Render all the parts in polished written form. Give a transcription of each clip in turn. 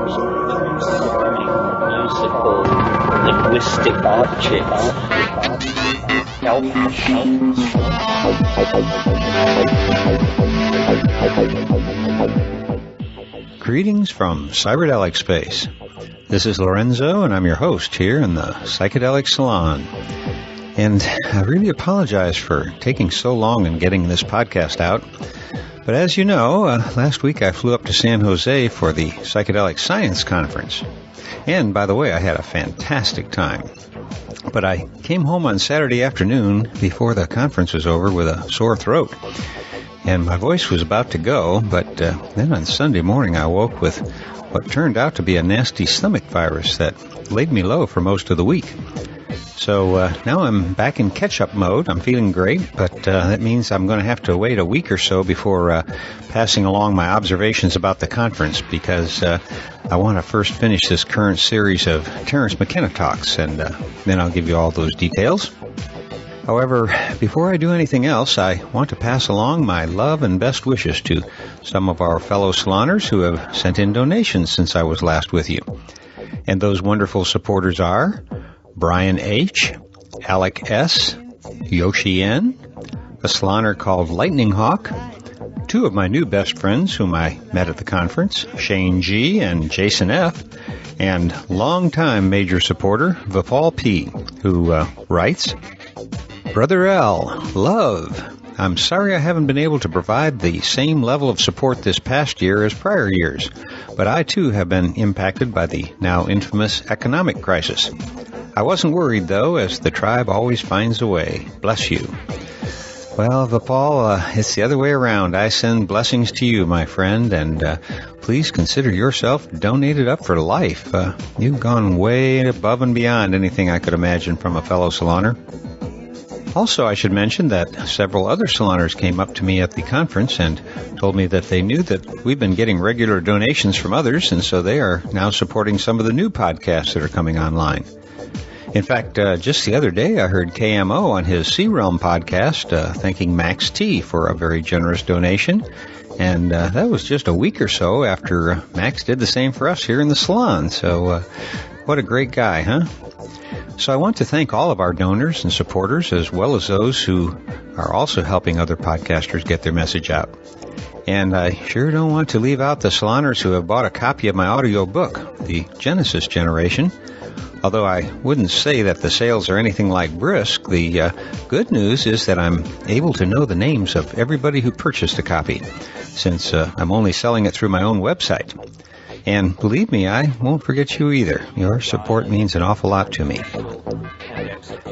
musical linguistic objects. Greetings from Cyberdelic Space. This is Lorenzo, and I'm your host here in the Psychedelic Salon. And I really apologize for taking so long in getting this podcast out. But as you know, last week I flew up to San Jose for the Psychedelic Science Conference. And by the way, I had a fantastic time. But I came home on Saturday afternoon before the conference was over with a sore throat. And my voice was about to go, but then on Sunday morning I woke with what turned out to be a nasty stomach virus that laid me low for most of the week. So now I'm back in catch-up mode. I'm feeling great, but that means I'm going to have to wait a week or so before passing along my observations about the conference, because I want to first finish this current series of Terence McKenna talks, and then I'll give you all those details. However, before I do anything else, I want to pass along my love and best wishes to some of our fellow saloners who have sent in donations since I was last with you. And those wonderful supporters are Brian H., Alec S., Yoshi N., a saloner called Lightning Hawk, two of my new best friends whom I met at the conference, Shane G. and Jason F., and longtime major supporter, Vipal P., who writes, Brother L, love. I'm sorry I haven't been able to provide the same level of support this past year as prior years, but I too have been impacted by the now infamous economic crisis. I wasn't worried, though, as the tribe always finds a way. Bless you. Well, Vipal, it's the other way around. I send blessings to you, my friend, and please consider yourself donated up for life. You've gone way above and beyond anything I could imagine from a fellow saloner. Also, I should mention that several other saloners came up to me at the conference and told me that they knew that we've been getting regular donations from others, and so they are now supporting some of the new podcasts that are coming online. In fact, just the other day, I heard KMO on his Sea Realm podcast thanking Max T for a very generous donation, and that was just a week or so after Max did the same for us here in the salon. So, what a great guy, huh? So I want to thank all of our donors and supporters, as well as those who are also helping other podcasters get their message out. And I sure don't want to leave out the saloners who have bought a copy of my audio book, The Genesis Generation. Although I wouldn't say that the sales are anything like brisk, the good news is that I'm able to know the names of everybody who purchased a copy, since I'm only selling it through my own website. And believe me, I won't forget you either. Your support means an awful lot to me.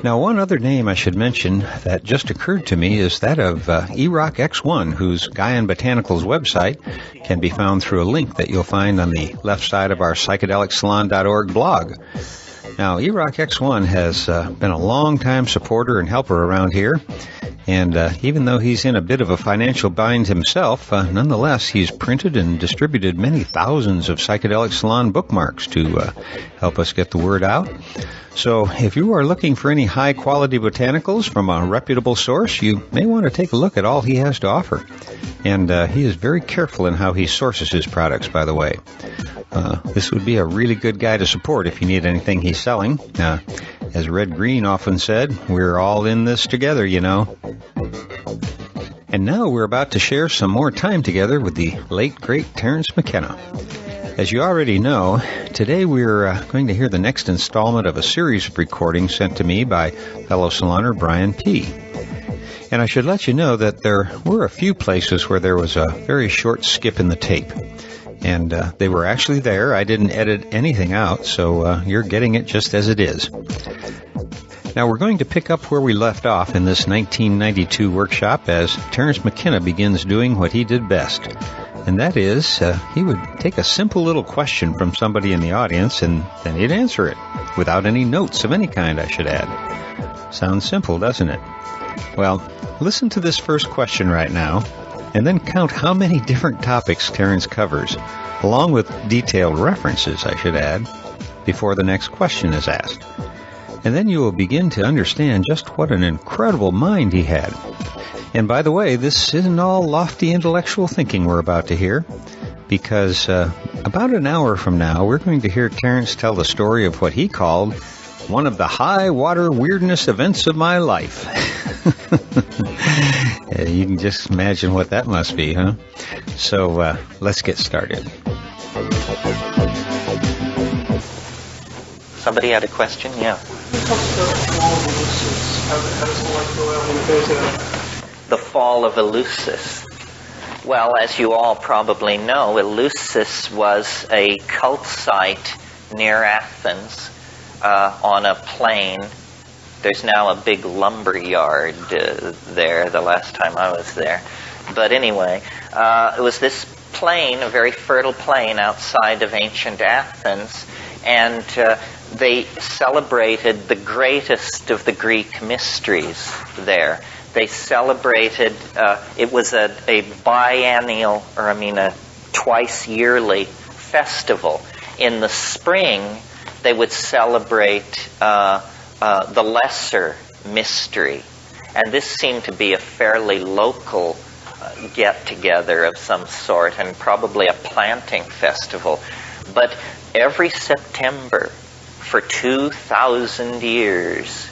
Now, one other name I should mention that just occurred to me is that of E-Rock X1, whose Gaian Botanicals website can be found through a link that you'll find on the left side of our psychedelicsalon.org blog. Now, E-Rock X1 has been a long-time supporter and helper around here, and even though he's in a bit of a financial bind himself, nonetheless, he's printed and distributed many thousands of Psychedelic Salon bookmarks to help us get the word out. So if you are looking for any high-quality botanicals from a reputable source, you may want to take a look at all he has to offer. And he is very careful in how he sources his products, by the way. This would be a really good guy to support if you need anything he's selling. As Red Green often said, we're all in this together, you know. And now we're about to share some more time together with the late, great Terence McKenna. As you already know, today we're going to hear the next installment of a series of recordings sent to me by fellow saloner Brian P. And I should let you know that there were a few places where there was a very short skip in the tape. And they were actually there. I didn't edit anything out, so you're getting it just as it is. Now we're going to pick up where we left off in this 1992 workshop as Terence McKenna begins doing what he did best. And that is, he would take a simple little question from somebody in the audience and then he'd answer it, without any notes of any kind, I should add. Sounds simple, doesn't it? Well, listen to this first question right now, and then count how many different topics Terence covers, along with detailed references, I should add, before the next question is asked. And then you will begin to understand just what an incredible mind he had. And by the way, this isn't all lofty intellectual thinking we're about to hear, because about an hour from now, we're going to hear Terrence tell the story of what he called one of the high water weirdness events of my life. You can just imagine what that must be, huh? So let's get started. Somebody had a question? Yeah. The fall of Eleusis. Well, as you all probably know, Eleusis was a cult site near Athens on a plain. There's now a big lumber yard there, the last time I was there. But anyway, it was this plain, a very fertile plain outside of ancient Athens, and they celebrated the greatest of the Greek mysteries there. They celebrated, it was a biennial, a twice yearly festival. In the spring, they would celebrate the lesser mystery. And this seemed to be a fairly local get-together of some sort, and probably a planting festival. But every September, for 2,000 years,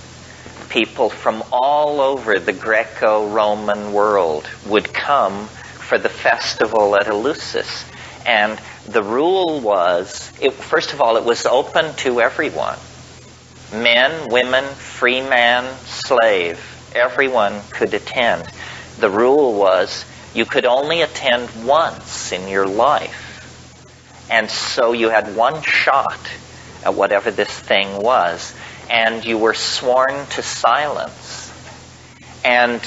people from all over the Greco-Roman world would come for the festival at Eleusis. And the rule was, first of all, it was open to everyone. Men, women, free man, slave, everyone could attend. The rule was you could only attend once in your life. And so you had one shot at whatever this thing was, and you were sworn to silence. And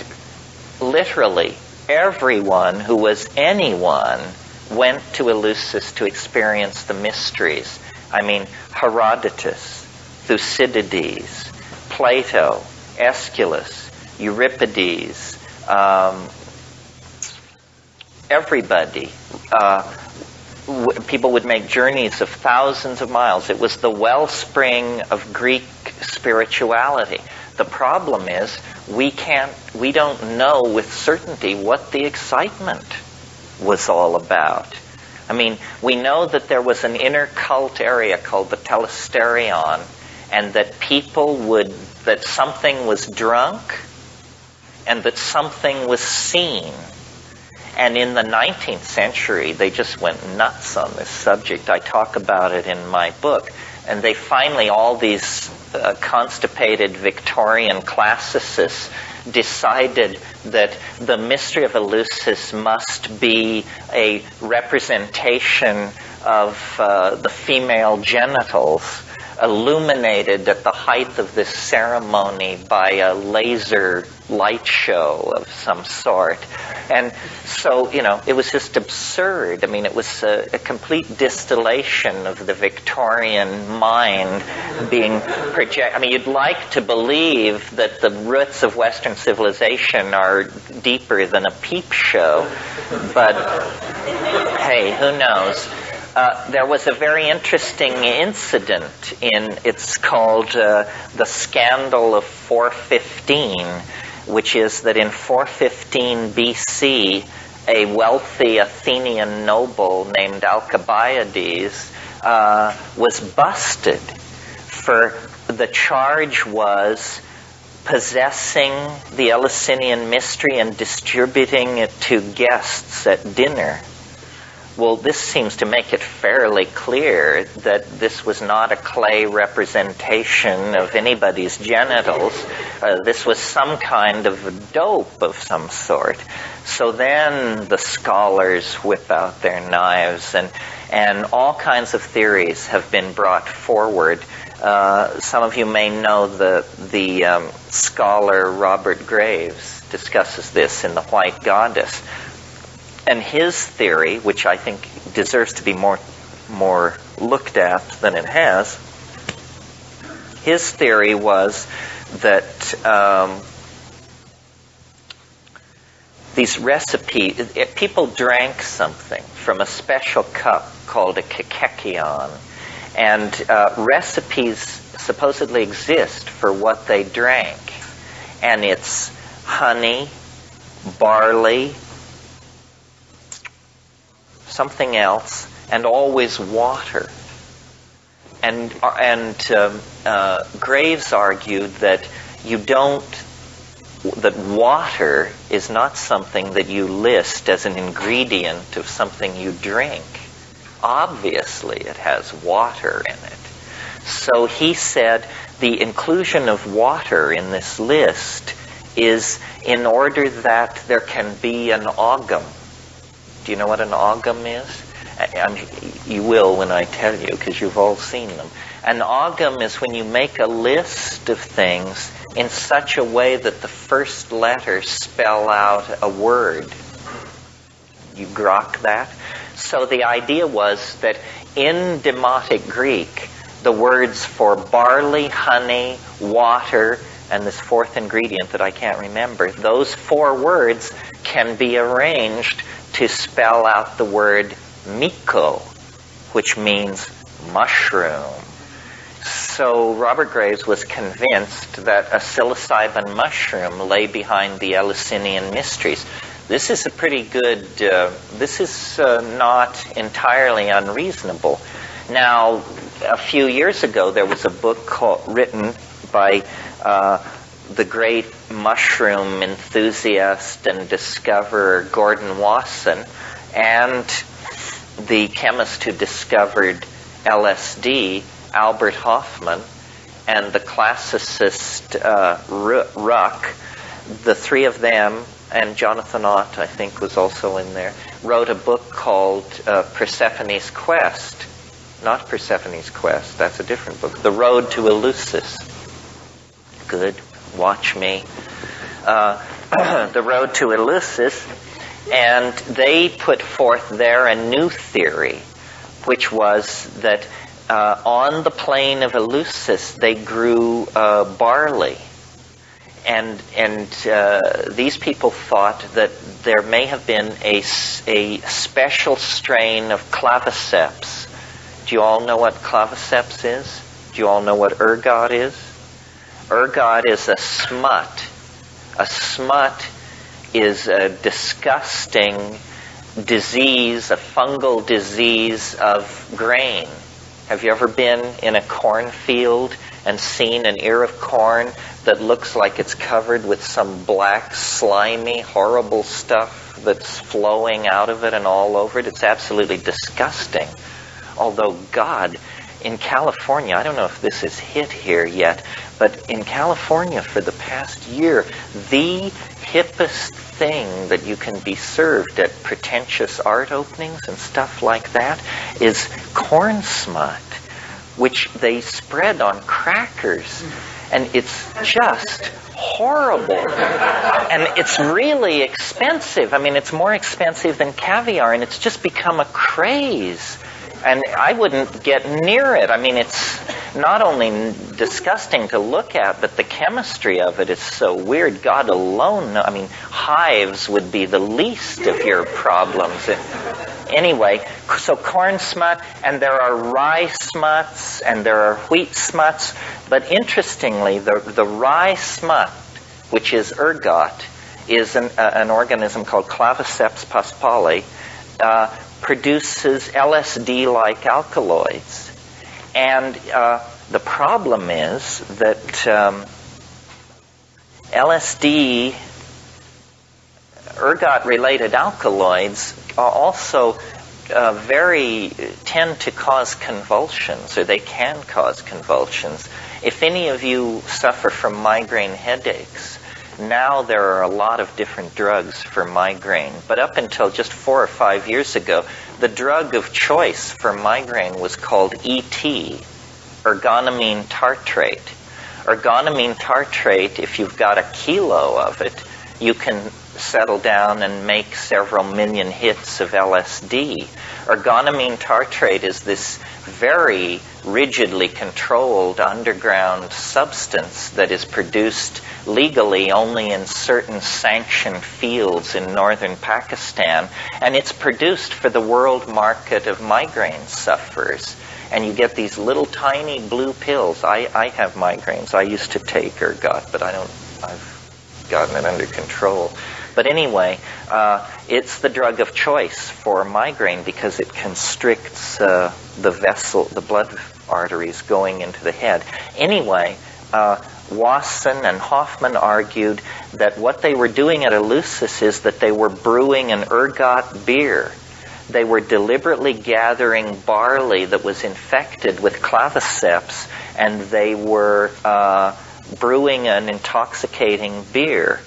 literally everyone who was anyone went to Eleusis to experience the mysteries. Herodotus, Thucydides, Plato, Aeschylus, Euripides, everybody. People would make journeys of thousands of miles. It was the wellspring of Greek spirituality. The problem is we don't know with certainty what the excitement was all about. We know that there was an inner cult area called the Telesterion, and that that something was drunk and that something was seen. And in the 19th century, they just went nuts on this subject. I talk about it in my book. And they finally, all these constipated Victorian classicists decided that the mystery of Eleusis must be a representation of the female genitals, illuminated at the height of this ceremony by a laser light show of some sort. And so, it was just absurd. It was a complete distillation of the Victorian mind being projected. You'd like to believe that the roots of Western civilization are deeper than a peep show, but hey, who knows? There was a very interesting incident it's called the Scandal of 415, which is that in 415 BC, a wealthy Athenian noble named Alcibiades was busted. The charge was possessing the Eleusinian mystery and distributing it to guests at dinner. Well, this seems to make it fairly clear that this was not a clay representation of anybody's genitals. This was some kind of dope of some sort. So then the scholars whip out their knives, and all kinds of theories have been brought forward. Some of you may know the scholar Robert Graves discusses this in The White Goddess. And his theory, which I think deserves to be more looked at than it has, his theory was that these recipes, people drank something from a special cup called a kakekion, and recipes supposedly exist for what they drank, and it's honey, barley, something else, and always water. And Graves argued that that water is not something that you list as an ingredient of something you drink. Obviously, it has water in it. So he said the inclusion of water in this list is in order that there can be an ogam. Do you know what an ogam is? You will when I tell you, because you've all seen them. An ogam is when you make a list of things in such a way that the first letters spell out a word. You grok that? So the idea was that in Demotic Greek, the words for barley, honey, water, and this fourth ingredient that I can't remember, those 4 words can be arranged to spell out the word miko, which means mushroom. So Robert Graves was convinced that a psilocybin mushroom lay behind the Eleusinian mysteries. This is a pretty good, this is not entirely unreasonable. Now, a few years ago, there was a book written by the great mushroom enthusiast and discoverer Gordon Wasson, and the chemist who discovered LSD, Albert Hoffman, and the classicist Ruck. The 3 of them, and Jonathan Ott, I think, was also in there, wrote a book called Persephone's Quest. Not Persephone's Quest, that's a different book. The Road to Eleusis. Good, watch me. The Road to Eleusis. And they put forth there a new theory, which was that on the plain of Eleusis they grew barley. And these people thought that there may have been a special strain of claviceps. Do you all know what claviceps is? Do you all know what ergot is? Ergot is a smut. A smut is a disgusting disease, a fungal disease of grain. Have you ever been in a cornfield and seen an ear of corn that looks like it's covered with some black, slimy, horrible stuff that's flowing out of it and all over it? It's absolutely disgusting. Although God, in California, I don't know if this is hit here yet, but in California for the past year, the hippest thing that you can be served at pretentious art openings and stuff like that is corn smut, which they spread on crackers. And it's just horrible. And it's really expensive. I mean, it's more expensive than caviar, and it's just become a craze. And I wouldn't get near it. I mean, it's not only disgusting to look at, but the chemistry of it is so weird. God alone knows. I mean, hives would be the least of your problems. Anyway, so corn smut, and there are rye smuts, and there are wheat smuts. But interestingly, the rye smut, which is ergot, is an organism called Claviceps paspali, produces LSD-like alkaloids. And the problem is that LSD, ergot-related alkaloids also tend to cause convulsions, or they can cause convulsions. If any of you suffer from migraine headaches, now there are a lot of different drugs for migraine. But up until just 4 or 5 years ago, the drug of choice for migraine was called ET, ergonomine tartrate. Ergonomine tartrate, if you've got a kilo of it, you can settle down and make several million hits of LSD. Ergonomine tartrate is this very rigidly controlled underground substance that is produced legally only in certain sanctioned fields in northern Pakistan, and it's produced for the world market of migraine sufferers. And you get these little tiny blue pills. I have migraines. I used to take ergot, but I've gotten it under control. But anyway, it's the drug of choice for migraine because it constricts the blood arteries going into the head. Anyway, Wasson and Hoffman argued that what they were doing at Eleusis is that they were brewing an ergot beer. They were deliberately gathering barley that was infected with claviceps, and they were brewing an intoxicating beer.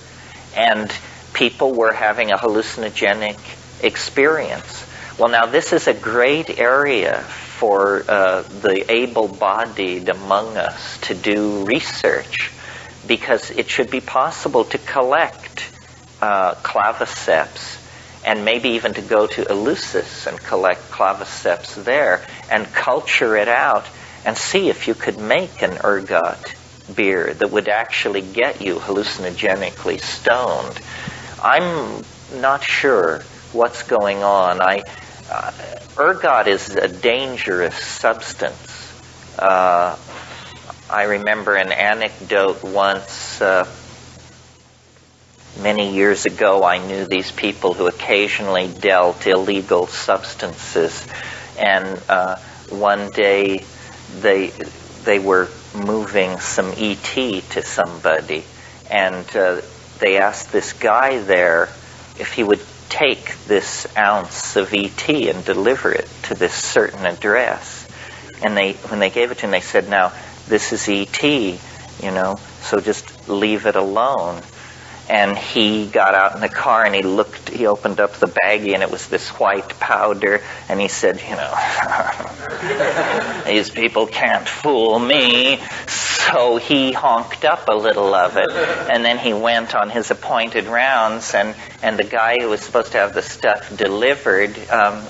And people were having a hallucinogenic experience. Well, now this is a great area for the able-bodied among us to do research, because it should be possible to collect claviceps, and maybe even to go to Eleusis and collect claviceps there and culture it out and see if you could make an ergot beer that would actually get you hallucinogenically stoned. I'm not sure what's going on. Ergot is a dangerous substance. I remember an anecdote once. Many years ago, I knew these people who occasionally dealt illegal substances, and one day they were moving some ET to somebody, and they asked this guy there if he would take this ounce of ET and deliver it to this certain address. And when they gave it to him, they said, "Now, this is ET, so just leave it alone." And he got out in the car and he opened up the baggie, and it was this white powder, and he said, these people can't fool me. So he honked up a little of it, and then he went on his appointed rounds, and the guy who was supposed to have the stuff delivered,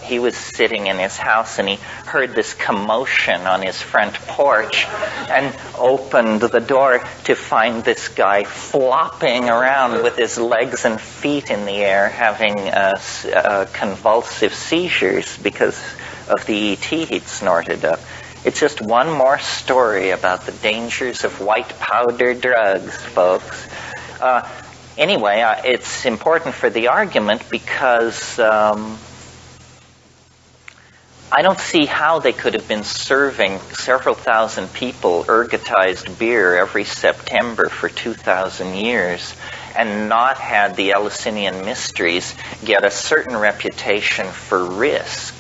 he was sitting in his house, and he heard this commotion on his front porch and opened the door to find this guy flopping around with his legs and feet in the air, having convulsive seizures because of the ET he'd snorted up. It's just one more story about the dangers of white powder drugs, folks. Anyway, it's important for the argument because I don't see how they could have been serving several thousand people ergotized beer every September for 2,000 years and not had the Eleusinian mysteries get a certain reputation for risk.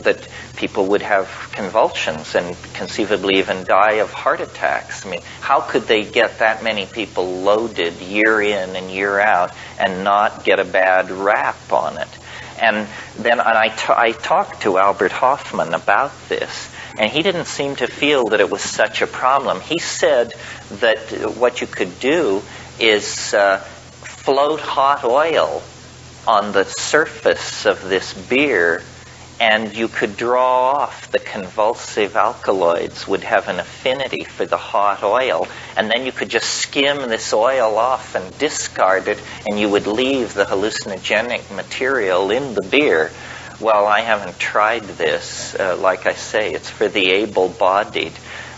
That people would have convulsions and conceivably even die of heart attacks. I mean, how could they get that many people loaded year in and year out and not get a bad rap on it? And then I talked to Albert Hoffman about this, and he didn't seem to feel that it was such a problem. He said that what you could do is float hot oil on the surface of this beer, and you could draw off the convulsive alkaloids would have an affinity for the hot oil, and then you could just skim this oil off and discard it, and you would leave the hallucinogenic material in the beer. Well, I haven't tried this. Like I say, it's for the able-bodied.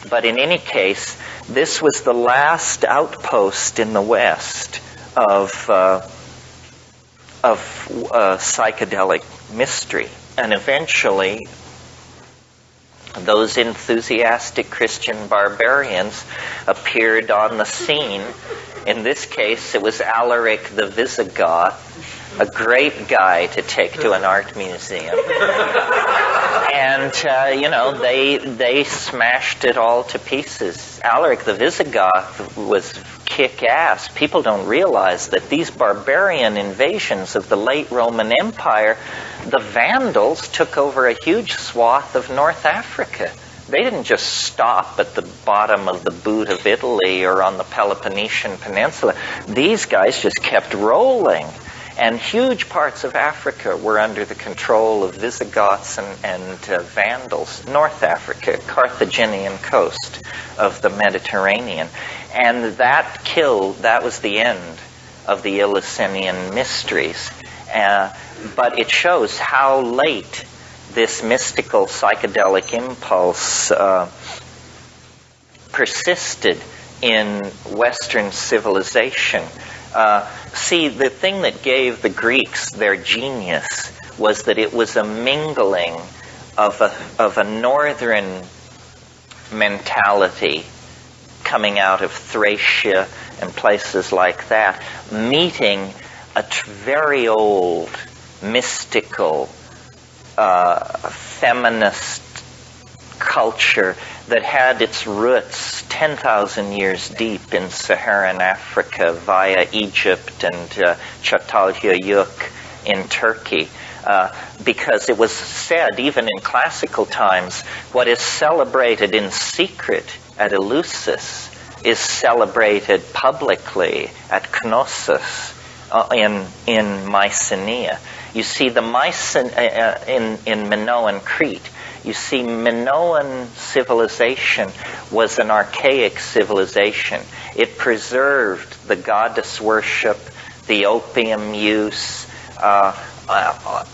But in any case, this was the last outpost in the West of psychedelic mystery. And eventually, those enthusiastic Christian barbarians appeared on the scene. In this case, it was Alaric the Visigoth, a great guy to take to an art museum. And, they smashed it all to pieces. Alaric the Visigoth was kick-ass. People don't realize that these barbarian invasions of the late Roman Empire, the Vandals took over a huge swath of North Africa. They didn't just stop at the bottom of the boot of Italy or on the Peloponnesian Peninsula. These guys just kept rolling. And huge parts of Africa were under the control of Visigoths and Vandals. North Africa, Carthaginian coast of the Mediterranean. And that was the end of the Eleusinian mysteries. But it shows how late this mystical psychedelic impulse persisted in Western civilization. See, the thing that gave the Greeks their genius was that it was a mingling of a northern mentality coming out of Thracia and places like that, meeting a very old, mystical, feminist culture that had its roots 10,000 years deep in Saharan Africa via Egypt and Çatalhöyük in Turkey. Because it was said, even in classical times, what is celebrated in secret at Eleusis is celebrated publicly at Knossos in Mycenae. You see, in Minoan Crete, you see, Minoan civilization was an archaic civilization. It preserved the goddess worship, the opium use,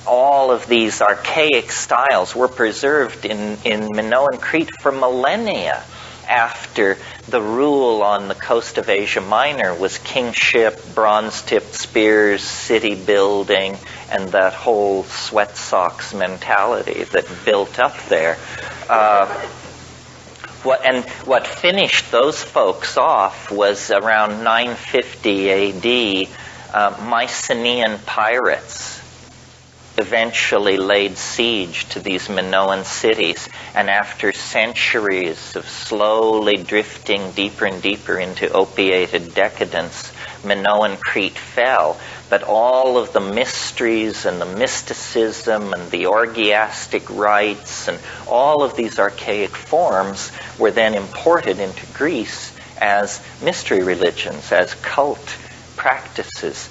all of these archaic styles were preserved in Minoan Crete for millennia after the rule on the coast of Asia Minor was kingship, bronze-tipped spears, city building, and that whole sweat socks mentality that built up there. What finished those folks off was around 950 A.D., Mycenaean pirates eventually laid siege to these Minoan cities, and after centuries of slowly drifting deeper and deeper into opiated decadence, Minoan Crete fell. But all of the mysteries and the mysticism and the orgiastic rites and all of these archaic forms were then imported into Greece as mystery religions, as cult practices.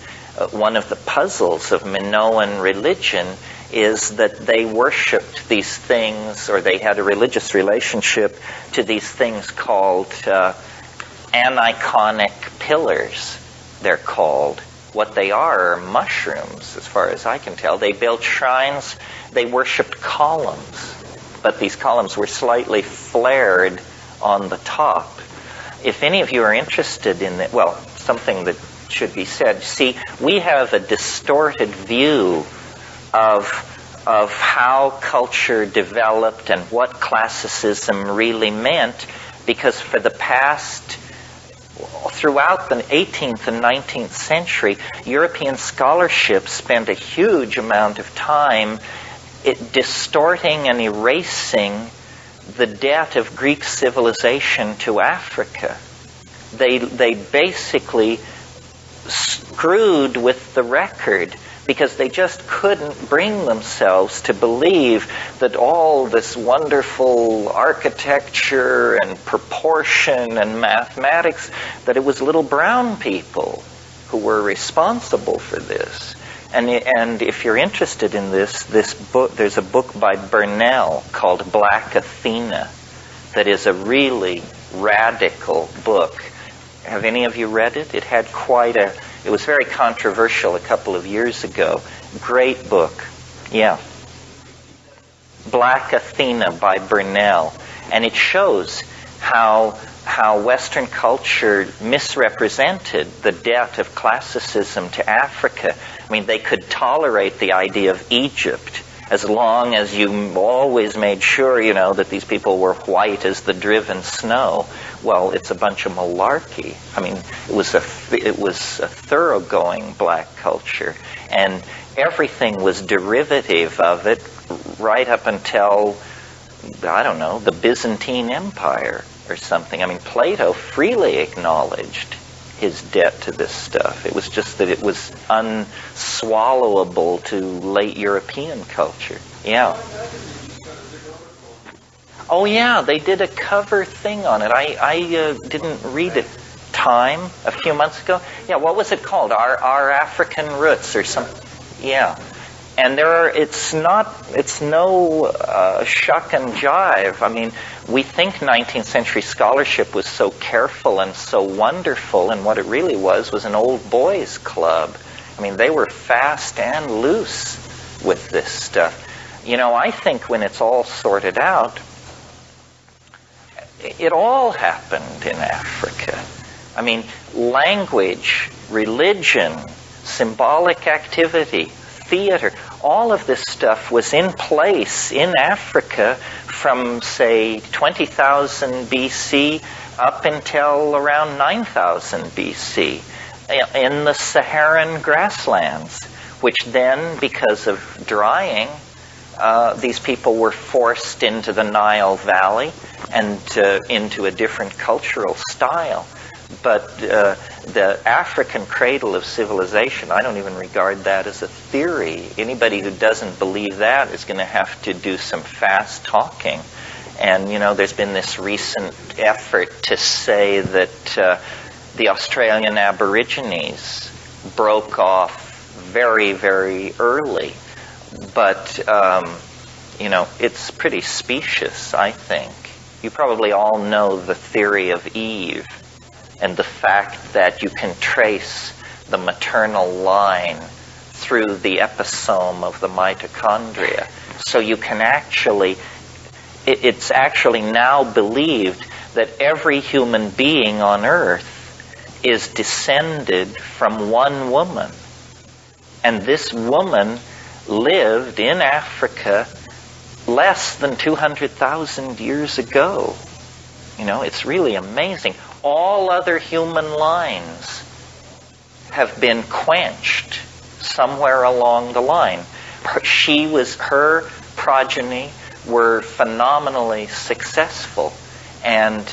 One of the puzzles of Minoan religion is that they worshipped these things, or they had a religious relationship to these things called aniconic pillars, they're called. What they are mushrooms, as far as I can tell. They built shrines, they worshipped columns, but these columns were slightly flared on the top. If any of you are interested in it, well, something that should be said. See, we have a distorted view of how culture developed and what classicism really meant, because for the past, throughout the 18th and 19th century, European scholarship spent a huge amount of time distorting and erasing the debt of Greek civilization to Africa. They basically screwed with the record because they just couldn't bring themselves to believe that all this wonderful architecture and proportion and mathematics, that it was little brown people who were responsible for this. And if you're interested in this book, there's a book by Burnell called Black Athena that is a really radical book. Have any of you read it? It had it was very controversial a couple of years ago. Great book. Yeah. Black Athena by Burnell. And it shows how Western culture misrepresented the debt of classicism to Africa. I mean, they could tolerate the idea of Egypt as long as you always made sure, that these people were white as the driven snow. Well, it's a bunch of malarkey. I mean, it was a thoroughgoing black culture, and everything was derivative of it right up until, I don't know, the Byzantine Empire or something. I mean, Plato freely acknowledged his debt to this stuff. It was just that it was unswallowable to late European culture. Yeah. Oh yeah, they did a cover thing on it. I didn't read it. Time a few months ago. Yeah, what was it called? Our African Roots or something. Yeah. And it's no shuck and jive. I mean, we think 19th century scholarship was so careful and so wonderful, and what it really was an old boys club. I mean, they were fast and loose with this stuff. I think when it's all sorted out, it all happened in Africa. I mean, language, religion, symbolic activity, theater, all of this stuff was in place in Africa from, say, 20,000 BC up until around 9,000 BC in the Saharan grasslands, which then, because of drying, these people were forced into the Nile Valley and into a different cultural style. But the African cradle of civilization, I don't even regard that as a theory. Anybody who doesn't believe that is going to have to do some fast talking. And, there's been this recent effort to say that the Australian Aborigines broke off very, very early. But, it's pretty specious, I think. You probably all know the theory of Eve and the fact that you can trace the maternal line through the episome of the mitochondria. So you can actually, it's actually now believed that every human being on Earth is descended from one woman. And this woman lived in Africa less than 200,000 years ago. It's really amazing. All other human lines have been quenched somewhere along the line. Her progeny were phenomenally successful. And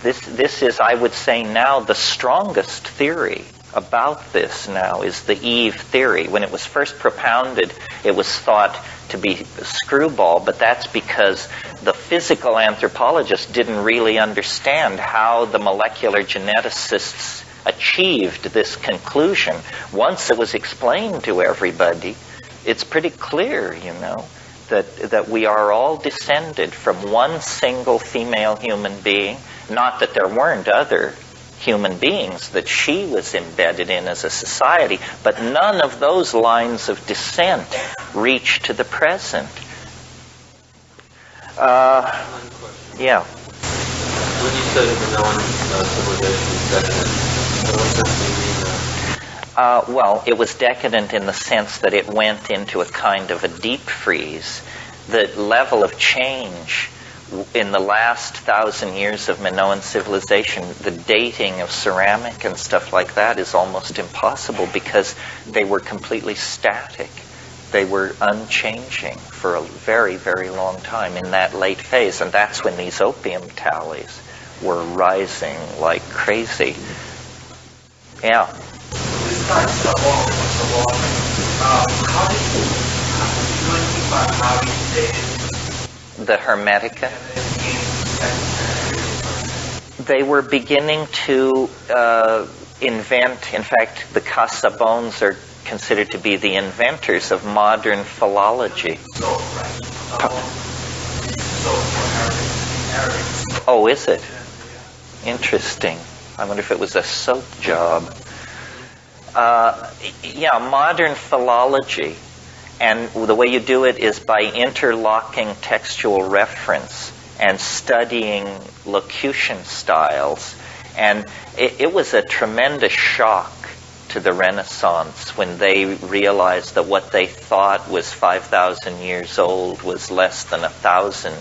this is, I would say now, the strongest theory about this now is the Eve theory. When it was first propounded, it was thought to be a screwball, but that's because the physical anthropologists didn't really understand how the molecular geneticists achieved this conclusion. Once it was explained to everybody, it's pretty clear, that we are all descended from one single female human being. Not that there weren't other human beings that she was embedded in as a society, but none of those lines of descent reach to the present. Yeah. When you said Minoan civilization is decadent, what does it mean? Well, it was decadent in the sense that it went into a kind of a deep freeze. The level of change in the last 1,000 years of Minoan civilization, the dating of ceramic and stuff like that is almost impossible because they were completely static. They were unchanging for a very, very long time in that late phase. And that's when these opium tallies were rising like crazy. Yeah. Besides the wall, how did you do anything about how you dated the Hermetica? They were beginning to invent, in fact, the Casabones are considered to be the inventors of modern philology. Oh, is it? Interesting. I wonder if it was a soap job. Yeah, modern philology. And the way you do it is by interlocking textual reference and studying locution styles. And it was a tremendous shock to the Renaissance when they realized that what they thought was 5,000 years old was less than 1,000,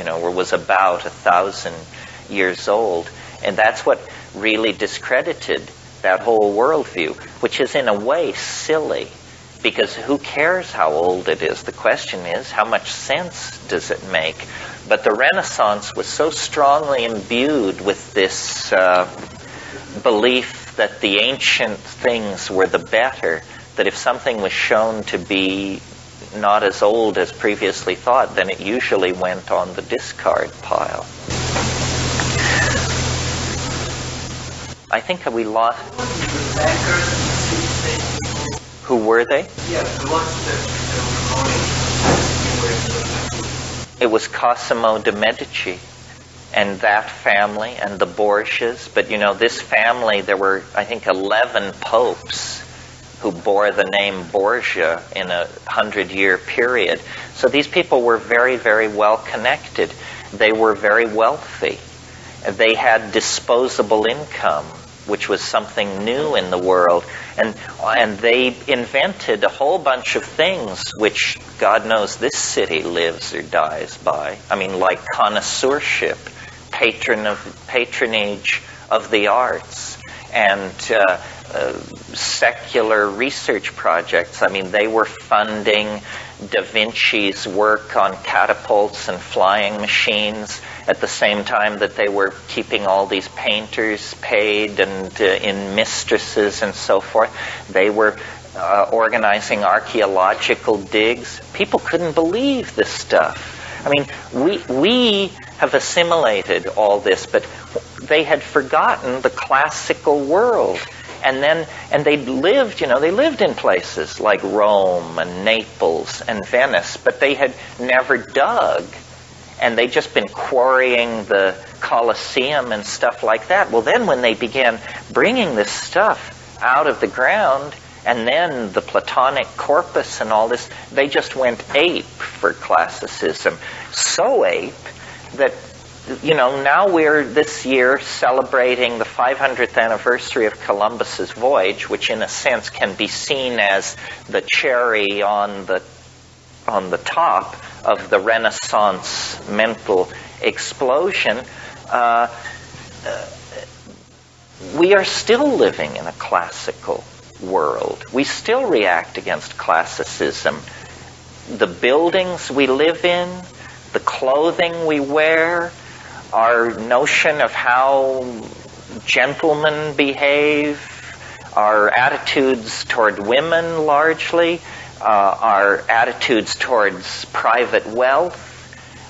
or was about 1,000 years old. And that's what really discredited that whole worldview, which is in a way silly. Because who cares how old it is? The question is, how much sense does it make? But the Renaissance was so strongly imbued with this belief that the ancient things were the better, that if something was shown to be not as old as previously thought, then it usually went on the discard pile. I think we lost... Who were they? Yeah, the ones that were. It was Cosimo de' Medici and that family and the Borgias. But this family, there were, I think, 11 popes who bore the name Borgia in a 100-year period. So these people were very, very well connected. They were very wealthy. They had disposable income. which was something new in the world. And they invented a whole bunch of things which God knows this city lives or dies by. I mean, like connoisseurship, patronage of the arts, and secular research projects. I mean, they were funding Da Vinci's work on catapults and flying machines at the same time that they were keeping all these painters paid and in mistresses and so forth. They were organizing archaeological digs. People couldn't believe this stuff. I mean, we have assimilated all this, but they had forgotten the classical world. And they lived in places like Rome and Naples and Venice, but they had never dug. And they'd just been quarrying the Colosseum and stuff like that. Well, then when they began bringing this stuff out of the ground, and then the Platonic corpus and all this, they just went ape for classicism. So ape that, now we're this year celebrating the 500th anniversary of Columbus's voyage, which in a sense can be seen as the cherry on the top of the Renaissance mental explosion. We are still living in a classical world. We still react against classicism. The buildings we live in, the clothing we wear, our notion of how gentlemen behave, our attitudes toward women largely, our attitudes towards private wealth,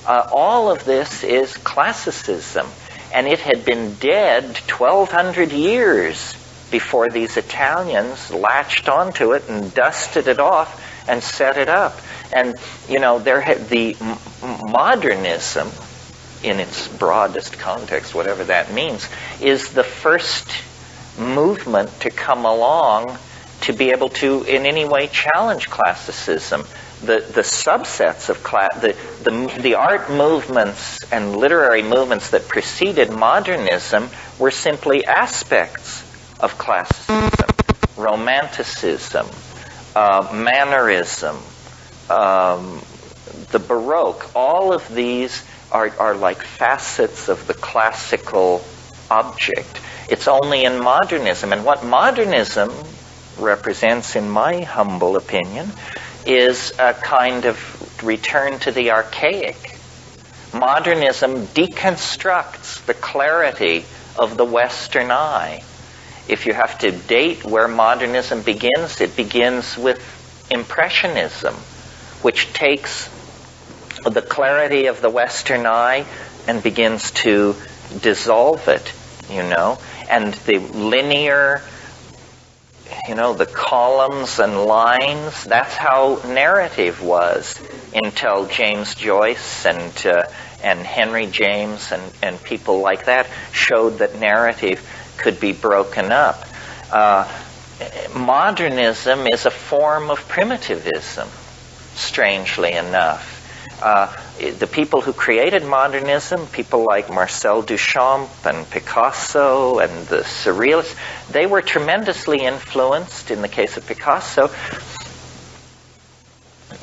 all of this is classicism. And it had been dead 1,200 years before these Italians latched onto it and dusted it off and set it up. And, the modernism, in its broadest context, whatever that means, is the first movement to come along to be able to in any way challenge classicism. The subsets of the art movements and literary movements that preceded modernism were simply aspects of classicism. Romanticism, Mannerism, the Baroque, all of these are like facets of the classical object. It's only in modernism. And what modernism represents, in my humble opinion, is a kind of return to the archaic. Modernism deconstructs the clarity of the Western eye. If you have to date where modernism begins, it begins with Impressionism, which takes the clarity of the Western eye and begins to dissolve it, and the linear, the columns and lines, that's how narrative was until James Joyce and Henry James and people like that showed that narrative could be broken up. Modernism is a form of primitivism, strangely enough. The people who created modernism, people like Marcel Duchamp and Picasso and the Surrealists, they were tremendously influenced, in the case of Picasso,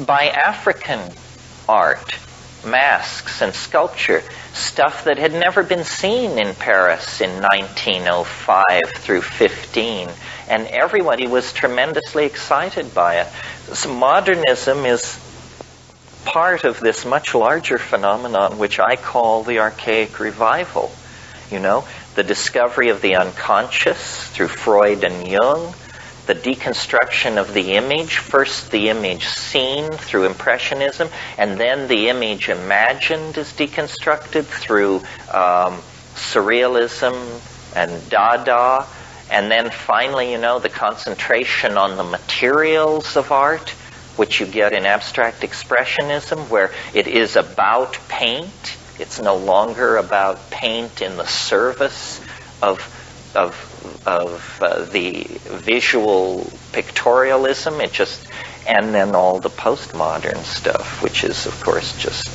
by African art, masks and sculpture, stuff that had never been seen in Paris in 1905 through 15, and everybody was tremendously excited by it. So modernism is part of this much larger phenomenon which I call the archaic revival. The discovery of the unconscious through Freud and Jung, the deconstruction of the image, first the image seen through Impressionism, and then the image imagined is deconstructed through Surrealism and Dada, and then finally, the concentration on the materials of art, which you get in abstract expressionism, where it is about paint. It's no longer about paint in the service of the visual pictorialism. And then all the postmodern stuff, which is, of course, just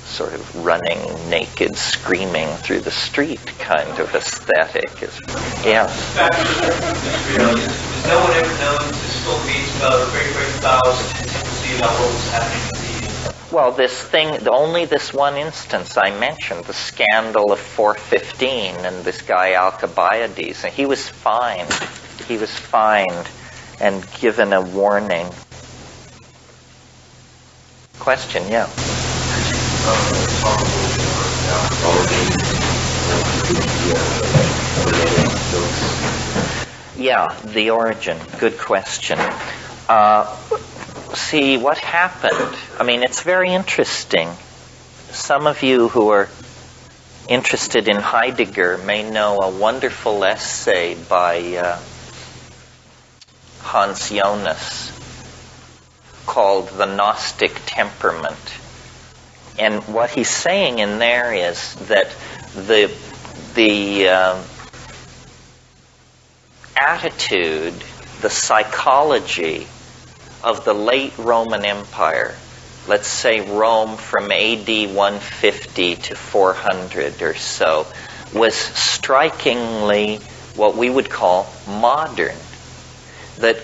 sort of running naked, screaming through the street kind of aesthetic. Yeah. Has no one ever known to still be about a very, very thousand to see how what was happening to the... Well, this thing, only this one instance I mentioned, the scandal of 415 and this guy Alcibiades, and he was fined. He was fined and given a warning. Question, yeah. Yeah, the origin. Good question. See, what happened? I mean, it's very interesting. Some of you who are interested in Heidegger may know a wonderful essay by Hans Jonas called The Gnostic Temperament. And what he's saying in there is that the attitude, the psychology of the late Roman Empire, let's say Rome from AD 150 to 400 or so, was strikingly what we would call modern. That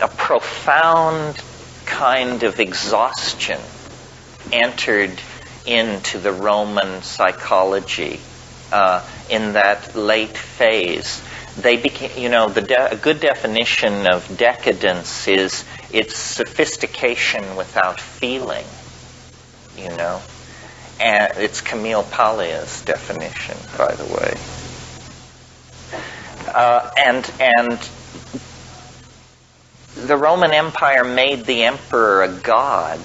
a profound kind of exhaustion entered into the Roman psychology in that late phase. They became, a good definition of decadence is it's sophistication without feeling, And it's Camille Pallia's definition, by the way. And the Roman Empire made the emperor a god.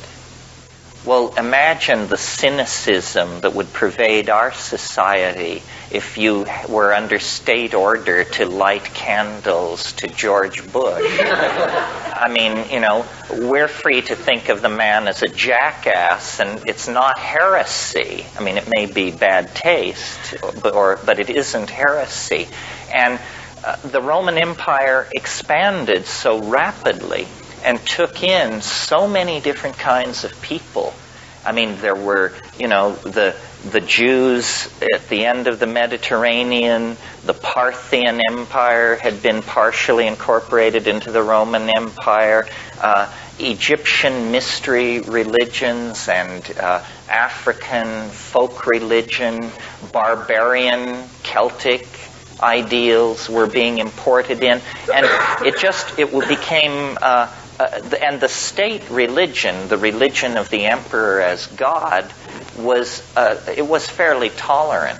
Well, imagine the cynicism that would pervade our society if you were under state order to light candles to George Bush. I mean, we're free to think of the man as a jackass, and it's not heresy. I mean, it may be bad taste, but it isn't heresy. And the Roman Empire expanded so rapidly and took in so many different kinds of people. I mean, there were, the Jews at the end of the Mediterranean. The Parthian Empire had been partially incorporated into the Roman Empire. Egyptian mystery religions and African folk religion, barbarian Celtic ideals were being imported in, and it became and the state religion, the religion of the emperor as god, was fairly tolerant.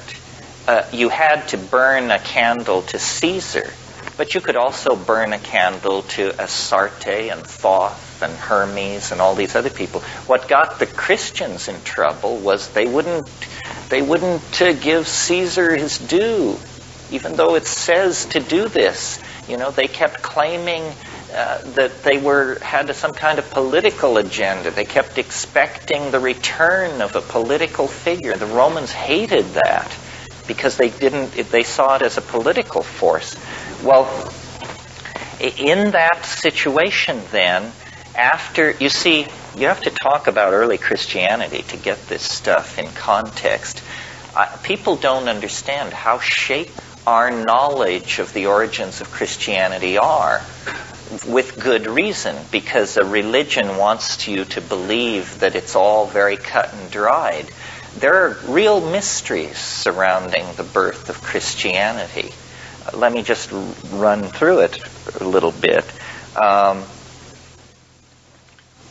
You had to burn a candle to Caesar, but you could also burn a candle to Astarte and Thoth and Hermes and all these other people. What got the Christians in trouble was they wouldn't give Caesar his due. Even though it says to do this, they kept claiming that they had some kind of political agenda. They kept expecting the return of a political figure. The Romans hated that because they saw it as a political force. Well, in that situation then, you have to talk about early Christianity to get this stuff in context. People don't understand how shaped our knowledge of the origins of Christianity are, with good reason, because a religion wants you to believe that it's all very cut and dried. There are real mysteries surrounding the birth of Christianity. Let me just run through it a little bit.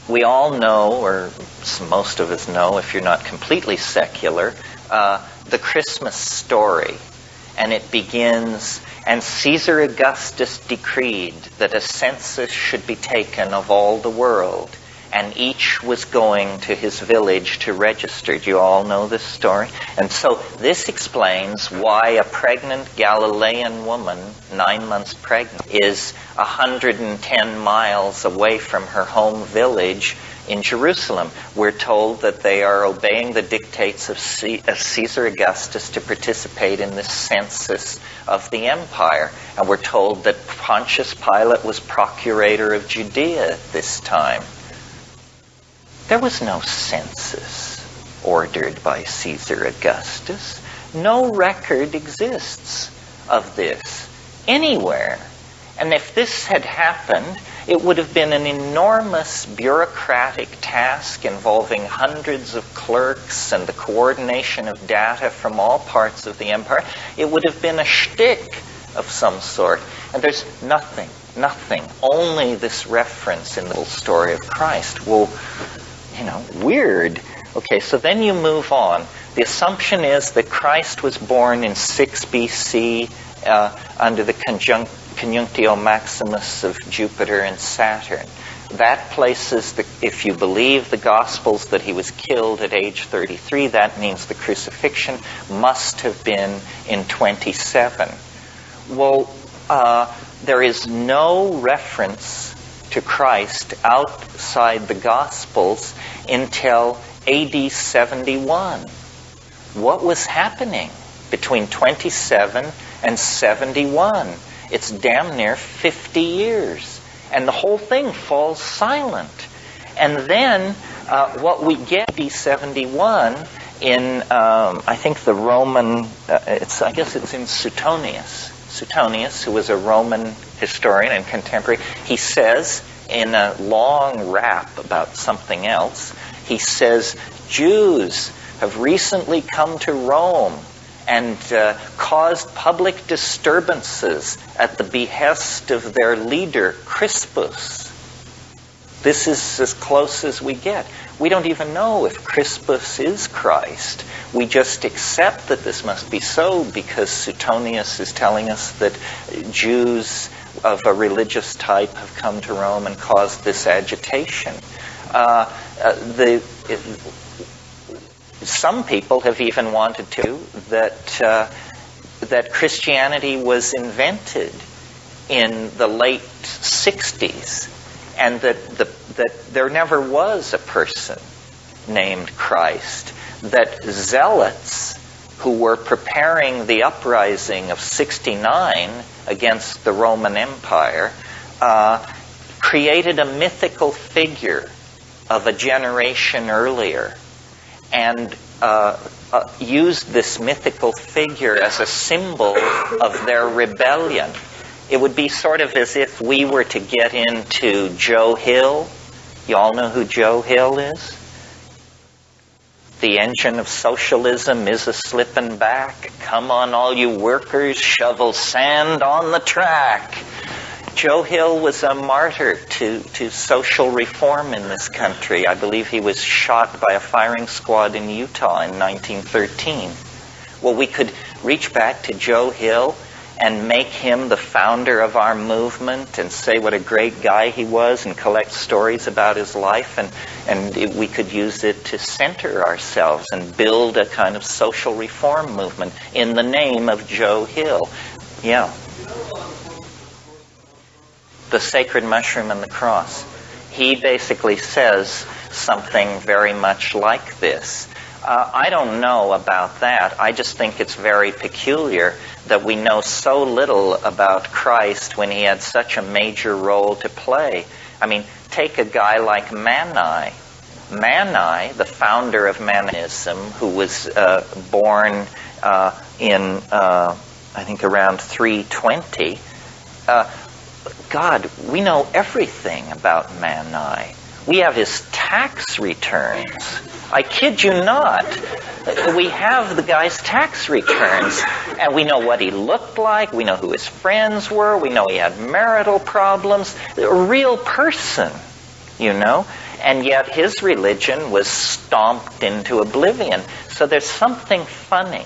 We all know, or most of us know, if you're not completely secular, the Christmas story. And it begins, and Caesar Augustus decreed that a census should be taken of all the world, and each was going to his village to register. Do you all know this story? And so this explains why a pregnant Galilean woman, 9 months pregnant, is 110 miles away from her home village in Jerusalem. We're told that they are obeying the dictates of Caesar Augustus to participate in this census of the empire. And we're told that Pontius Pilate was procurator of Judea at this time. There was no census ordered by Caesar Augustus. No record exists of this anywhere. And if this had happened, it would have been an enormous bureaucratic task involving hundreds of clerks and the coordination of data from all parts of the empire. It would have been a shtick of some sort. And there's nothing, only this reference in the little story of Christ. Well, weird. Okay, so then you move on. The assumption is that Christ was born in 6 BC under the conjunctio maximus of Jupiter and Saturn. That places, if you believe the Gospels, that he was killed at age 33. That means the crucifixion must have been in 27. Well, there is no reference to Christ outside the Gospels until AD 71. What was happening between 27 and 71? It's damn near 50 years. And the whole thing falls silent. And then what we get AD 71 in, I think the Roman, I guess it's in Suetonius. Suetonius, who was a Roman historian and contemporary, he says in a long rap about something else, he says, Jews have recently come to Rome and caused public disturbances at the behest of their leader, Crispus. This is as close as we get. We don't even know if Crispus is Christ. We just accept that this must be so because Suetonius is telling us that Jews of a religious type have come to Rome and caused this agitation. Some people have even wanted to that Christianity was invented in the late 60s, and that there never was a person named Christ. That zealots who were preparing the uprising of 69 against the Roman Empire created a mythical figure of a generation earlier and used this mythical figure as a symbol of their rebellion. It would be sort of as if we were to get into Joe Hill. You all know who Joe Hill is? The engine of socialism is a-slippin' back. Come on, all you workers, shovel sand on the track. Joe Hill was a martyr to social reform in this country. I believe he was shot by a firing squad in Utah in 1913. Well, we could reach back to Joe Hill and make him the founder of our movement and say what a great guy he was and collect stories about his life, and we could use it to center ourselves and build a kind of social reform movement in the name of Joe Hill. Yeah. The sacred mushroom and the cross. He basically says something very much like this. I don't know about that. I just think it's very peculiar that we know so little about Christ when he had such a major role to play. I mean, take a guy like Mani. Mani, the founder of Manichaeism, who was born in, I think, around 320. God, we know everything about Mani. We have his tax returns. I kid you not. We have the guy's tax returns, and we know what he looked like. We know who his friends were. We know he had marital problems. A real person, you know. And yet his religion was stomped into oblivion. So there's something funny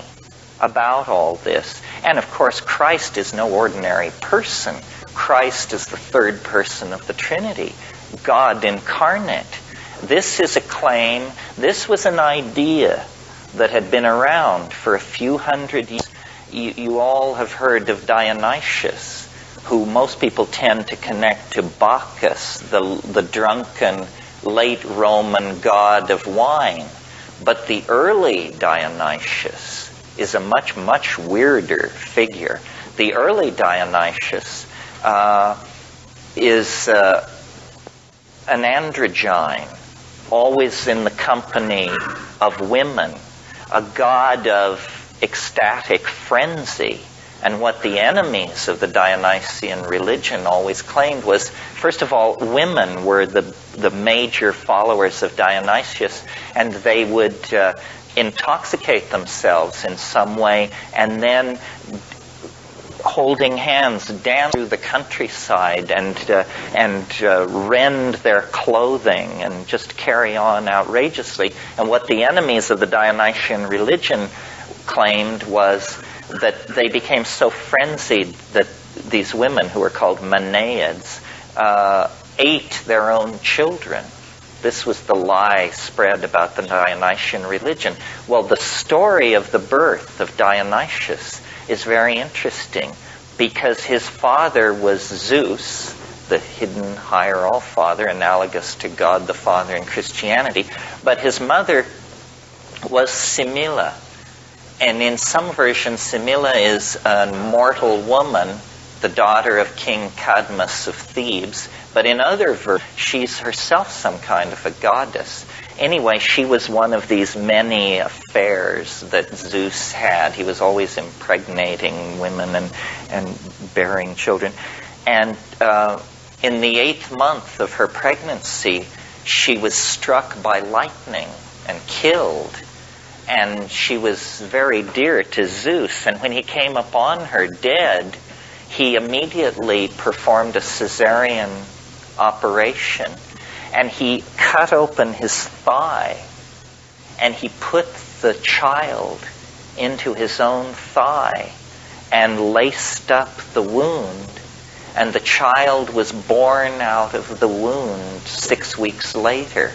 about all this. And of course, Christ is no ordinary person. Christ is the third person of the Trinity, God incarnate. This is a claim, this was an idea that had been around for a few hundred years. You all have heard of Dionysius, who most people tend to connect to Bacchus, the drunken late Roman god of wine. But the early Dionysius is a much, much weirder figure. The early Dionysius is an androgyne, always in the company of women, a god of ecstatic frenzy. And what the enemies of the Dionysian religion always claimed was, first of all, women were the major followers of Dionysius, and they would intoxicate themselves in some way, and then holding hands, dance through the countryside and rend their clothing and just carry on outrageously. And what the enemies of the Dionysian religion claimed was that they became so frenzied that these women, who were called Manaids, ate their own children. This was the lie spread about the Dionysian religion. Well, the story of the birth of Dionysius is very interesting, because his father was Zeus, the hidden higher all-father, analogous to God the Father in Christianity, but his mother was Semele. And in some versions, Semele is a mortal woman, the daughter of King Cadmus of Thebes, but in other versions, she's herself some kind of a goddess. Anyway, she was one of these many affairs that Zeus had. He was always impregnating women and bearing children. And in the 8th month of her pregnancy, she was struck by lightning and killed. And she was very dear to Zeus. And when he came upon her dead, he immediately performed a cesarean operation. And he cut open his thigh, and he put the child into his own thigh and laced up the wound. And the child was born out of the wound 6 weeks later.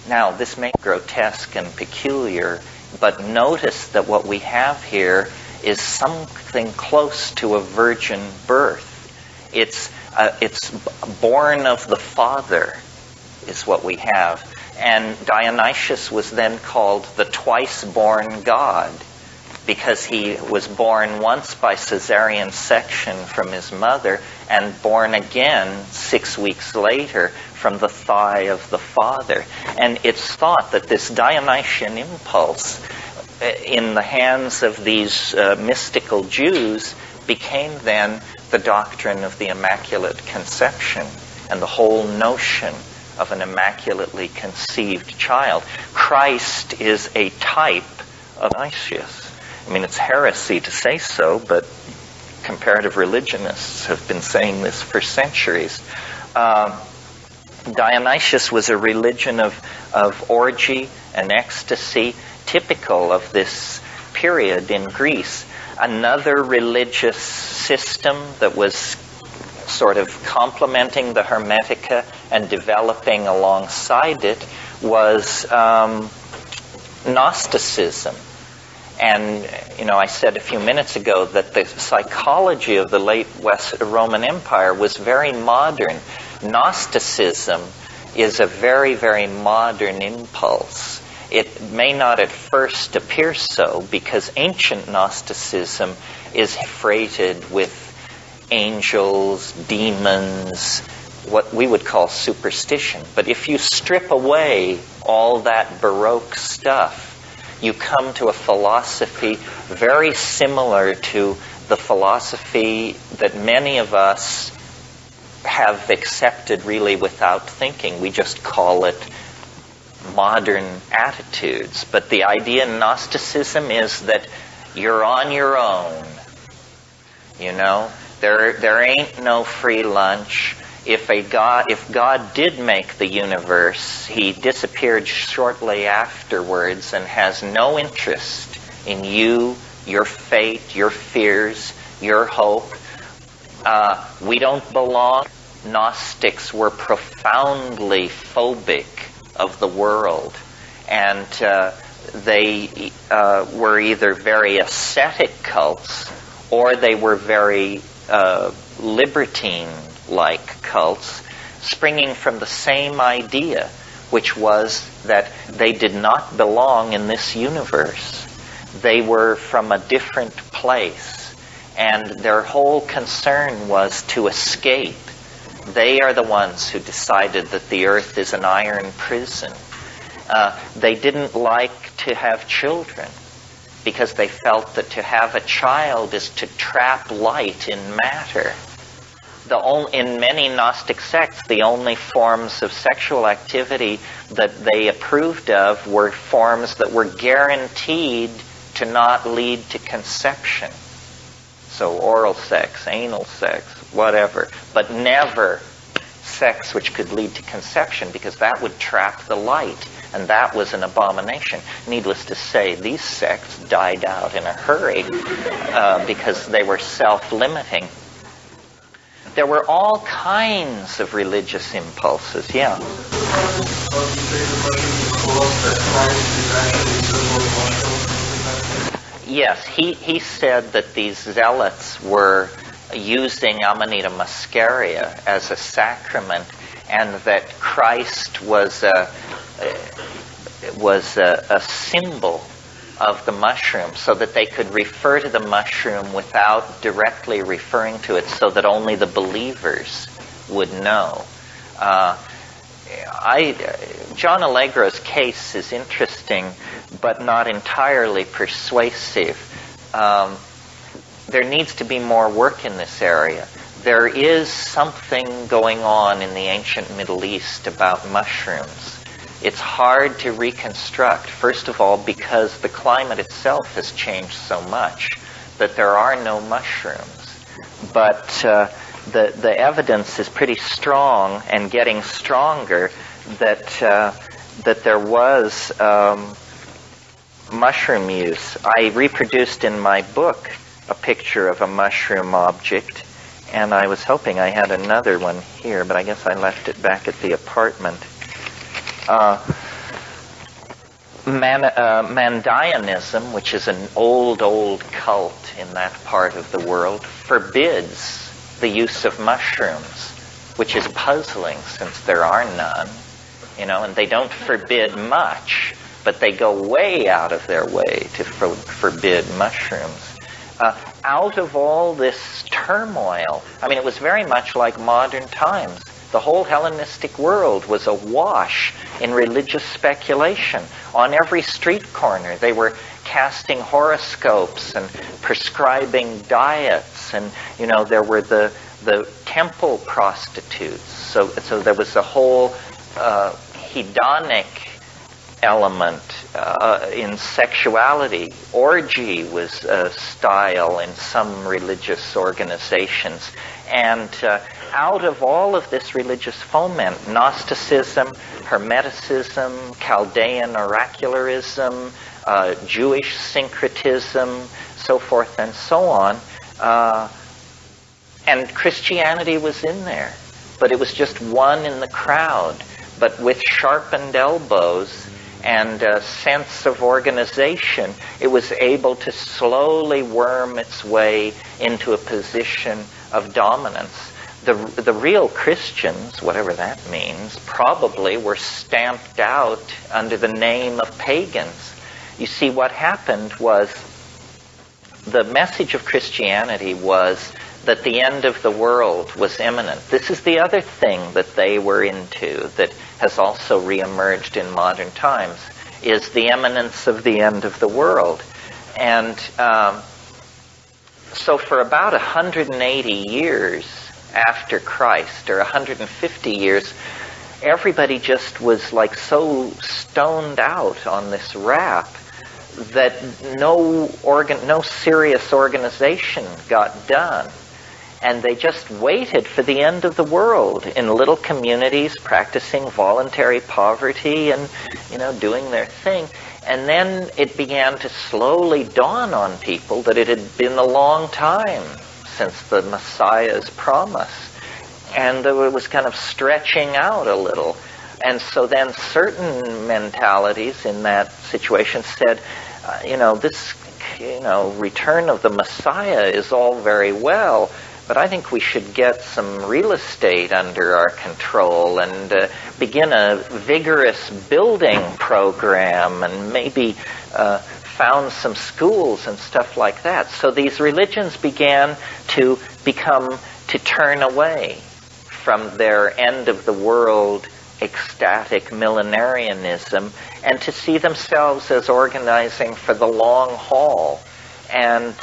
Now, this may be grotesque and peculiar, but notice that what we have here is something close to a virgin birth. It's born of the Father, is what we have. And Dionysius was then called the twice-born god, because he was born once by caesarean section from his mother, and born again 6 weeks later from the thigh of the Father. And it's thought that this Dionysian impulse in the hands of these mystical Jews became then the doctrine of the Immaculate Conception and the whole notion of an immaculately conceived child. Christ is a type of Dionysius. I mean, it's heresy to say so, but comparative religionists have been saying this for centuries. Dionysius was a religion of orgy and ecstasy, typical of this period in Greece. Another religious system that was sort of complementing the Hermetica and developing alongside it was Gnosticism. And, I said a few minutes ago that the psychology of the late Roman Empire was very modern. Gnosticism is a very, very modern impulse. It may not at first appear so, because ancient Gnosticism is freighted with angels, demons, what we would call superstition. But if you strip away all that Baroque stuff, you come to a philosophy very similar to the philosophy that many of us have accepted really without thinking. We just call it modern attitudes. But the idea in Gnosticism is that you're on your own. There ain't no free lunch. If God did make the universe, he disappeared shortly afterwards and has no interest in you, your fate, your fears, your hope. We don't belong. Gnostics were profoundly phobic of the world, and they were either very ascetic cults or they were very libertine-like cults, springing from the same idea, which was that they did not belong in this universe. They were from a different place, and their whole concern was to escape They are the ones who decided that the earth is an iron prison. They didn't like to have children because they felt that to have a child is to trap light in matter. In many Gnostic sects, the only forms of sexual activity that they approved of were forms that were guaranteed to not lead to conception. So oral sex, anal sex, whatever, but never sex which could lead to conception, because that would trap the light, and that was an abomination. Needless to say, these sects died out in a hurry because they were self-limiting. There were all kinds of religious impulses, yeah. Yes, he said that these zealots were using Amanita muscaria as a sacrament, and that Christ was a symbol of the mushroom, so that they could refer to the mushroom without directly referring to it, so that only the believers would know. John Allegro's case is interesting, but not entirely persuasive. There needs to be more work in this area. There is something going on in the ancient Middle East about mushrooms. It's hard to reconstruct, first of all, because the climate itself has changed so much that there are no mushrooms. But the evidence is pretty strong and getting stronger that there was mushroom use. I reproduced in my book a picture of a mushroom object, and I was hoping I had another one here, but I guess I left it back at the apartment. Mandaeanism, which is an old cult in that part of the world, forbids the use of mushrooms, which is puzzling since there are none, and they don't forbid much, but they go way out of their way to forbid mushrooms. Out of all this turmoil, it was very much like modern times. The whole Hellenistic world was awash in religious speculation. On every street corner, they were casting horoscopes and prescribing diets, and there were the temple prostitutes. So there was a whole hedonic element in sexuality. Orgy was a style in some religious organizations. And out of all of this religious foment, Gnosticism, Hermeticism, Chaldean oracularism, Jewish syncretism, so forth and so on, and Christianity was in there, but it was just one in the crowd. But with sharpened elbows and a sense of organization, it was able to slowly worm its way into a position of dominance. The real Christians, whatever that means, probably were stamped out under the name of pagans. You see, what happened was the message of Christianity was that the end of the world was imminent. This is the other thing that they were into that has also reemerged in modern times, is the imminence of the end of the world. And so for about 180 years after Christ, or 150 years, everybody just was like so stoned out on this rap that no serious organization got done. And they just waited for the end of the world in little communities, practicing voluntary poverty and, doing their thing. And then it began to slowly dawn on people that it had been a long time since the Messiah's promise. And it was kind of stretching out a little. And so then certain mentalities in that situation said, this, return of the Messiah is all very well, but I think we should get some real estate under our control and begin a vigorous building program and maybe found some schools and stuff like that. So these religions began to turn away from their end-of-the-world ecstatic millenarianism, and to see themselves as organizing for the long haul. And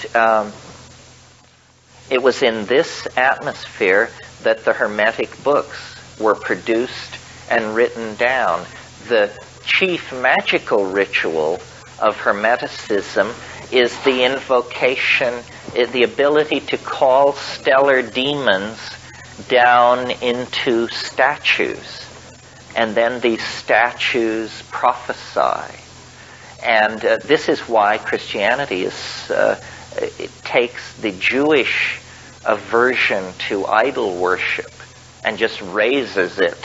it was in this atmosphere that the Hermetic books were produced and written down. The chief magical ritual of Hermeticism is the invocation, the ability to call stellar demons down into statues. And then these statues prophesy. And this is why Christianity is, it takes the Jewish aversion to idol worship and just raises it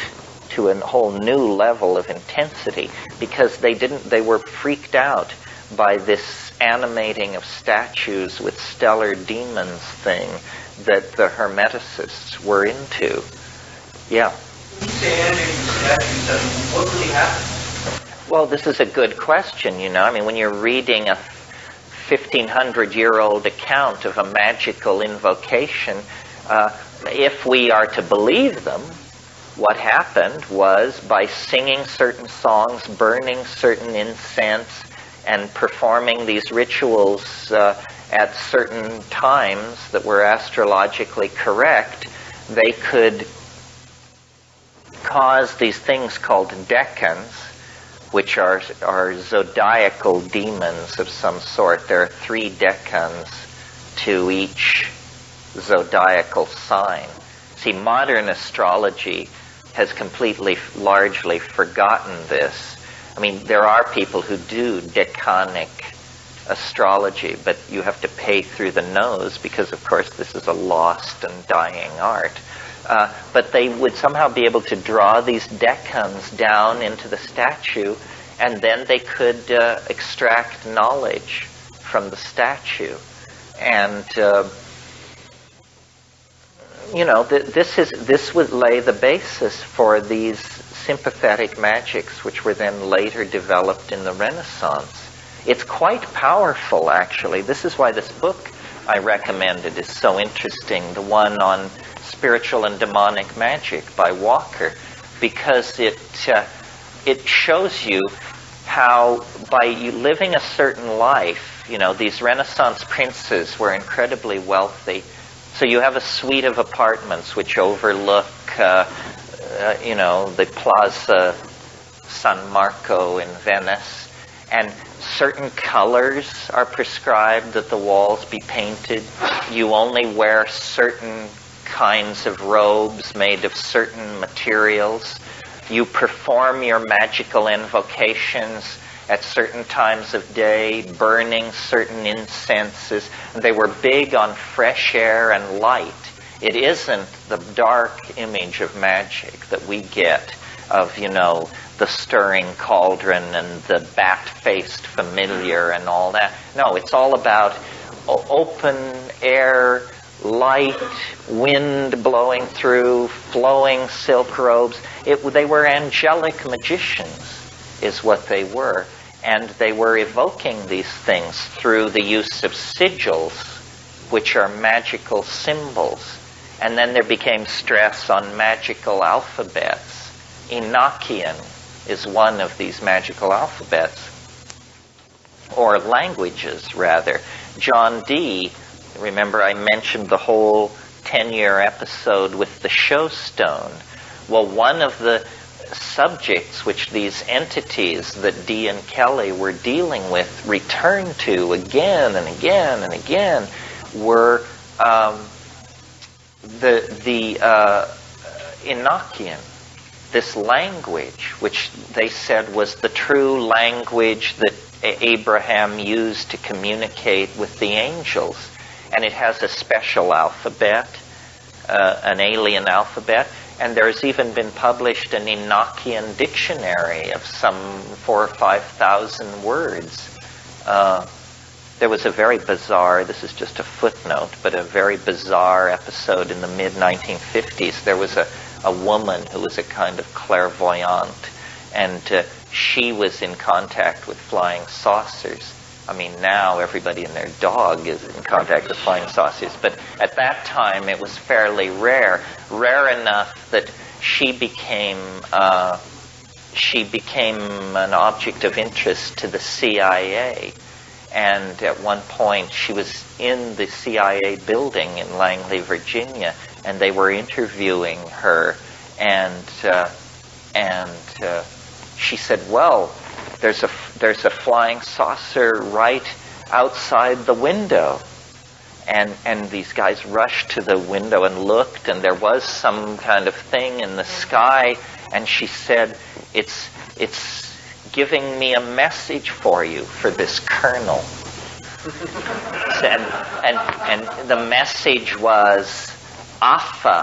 to a whole new level of intensity, because they were freaked out by this animating of statues with stellar demons thing that the Hermeticists were into. Yeah. When you say animating statues, what really happened? Well, this is a good question, you know. I mean, when you're reading a 1,500-year-old account of a magical invocation, if we are to believe them, what happened was, by singing certain songs, burning certain incense, and performing these rituals at certain times that were astrologically correct, they could cause these things called decans, which are zodiacal demons of some sort. There are 3 decans to each zodiacal sign. See, modern astrology has largely forgotten this. I mean, there are people who do decanic astrology, but you have to pay through the nose because, of course, this is a lost and dying art. But they would somehow be able to draw these decans down into the statue, and then they could extract knowledge from the statue. And you know, this would lay the basis for these sympathetic magics, which were then later developed in the Renaissance. It's quite powerful, actually. This is why this book I recommended is so interesting, the one on Spiritual and Demonic Magic by Walker, because it shows you how, by you living a certain life, you know, these Renaissance princes were incredibly wealthy. So you have a suite of apartments which overlook, you know, the Plaza San Marco in Venice, and certain colors are prescribed that the walls be painted. You only wear certain kinds of robes made of certain materials. You perform your magical invocations at certain times of day, burning certain incenses. And they were big on fresh air and light. It isn't the dark image of magic that we get of, you know, the stirring cauldron and the bat-faced familiar and all that. No, it's all about open air, light, wind blowing through, flowing silk robes. They were angelic magicians, is what they were. And they were evoking these things through the use of sigils, which are magical symbols. And then there became stress on magical alphabets. Enochian is one of these magical alphabets, or languages, rather. John Dee, remember I mentioned the whole 10-year episode with the show stone. Well, one of the subjects which these entities that Dee and Kelly were dealing with returned to again and again and again were the Enochian, this language which they said was the true language that Abraham used to communicate with the angels. And it has a special alphabet, an alien alphabet. And there's even been published an Enochian dictionary of some 4,000 or 5,000 words. There was a very bizarre, this is just a footnote, but a very bizarre episode in the mid-1950s. There was a woman who was a kind of clairvoyant, and she was in contact with flying saucers. I mean, now everybody and their dog is in contact with flying saucers, but at that time it was fairly rare enough that she became an object of interest to the CIA. And at one point, she was in the CIA building in Langley, Virginia, and they were interviewing her, and she said, "Well, there's a flying saucer right outside the window." And these guys rushed to the window and looked, and there was some kind of thing in the sky, and she said, It's giving me a message for you, for this colonel." and the message was Affa,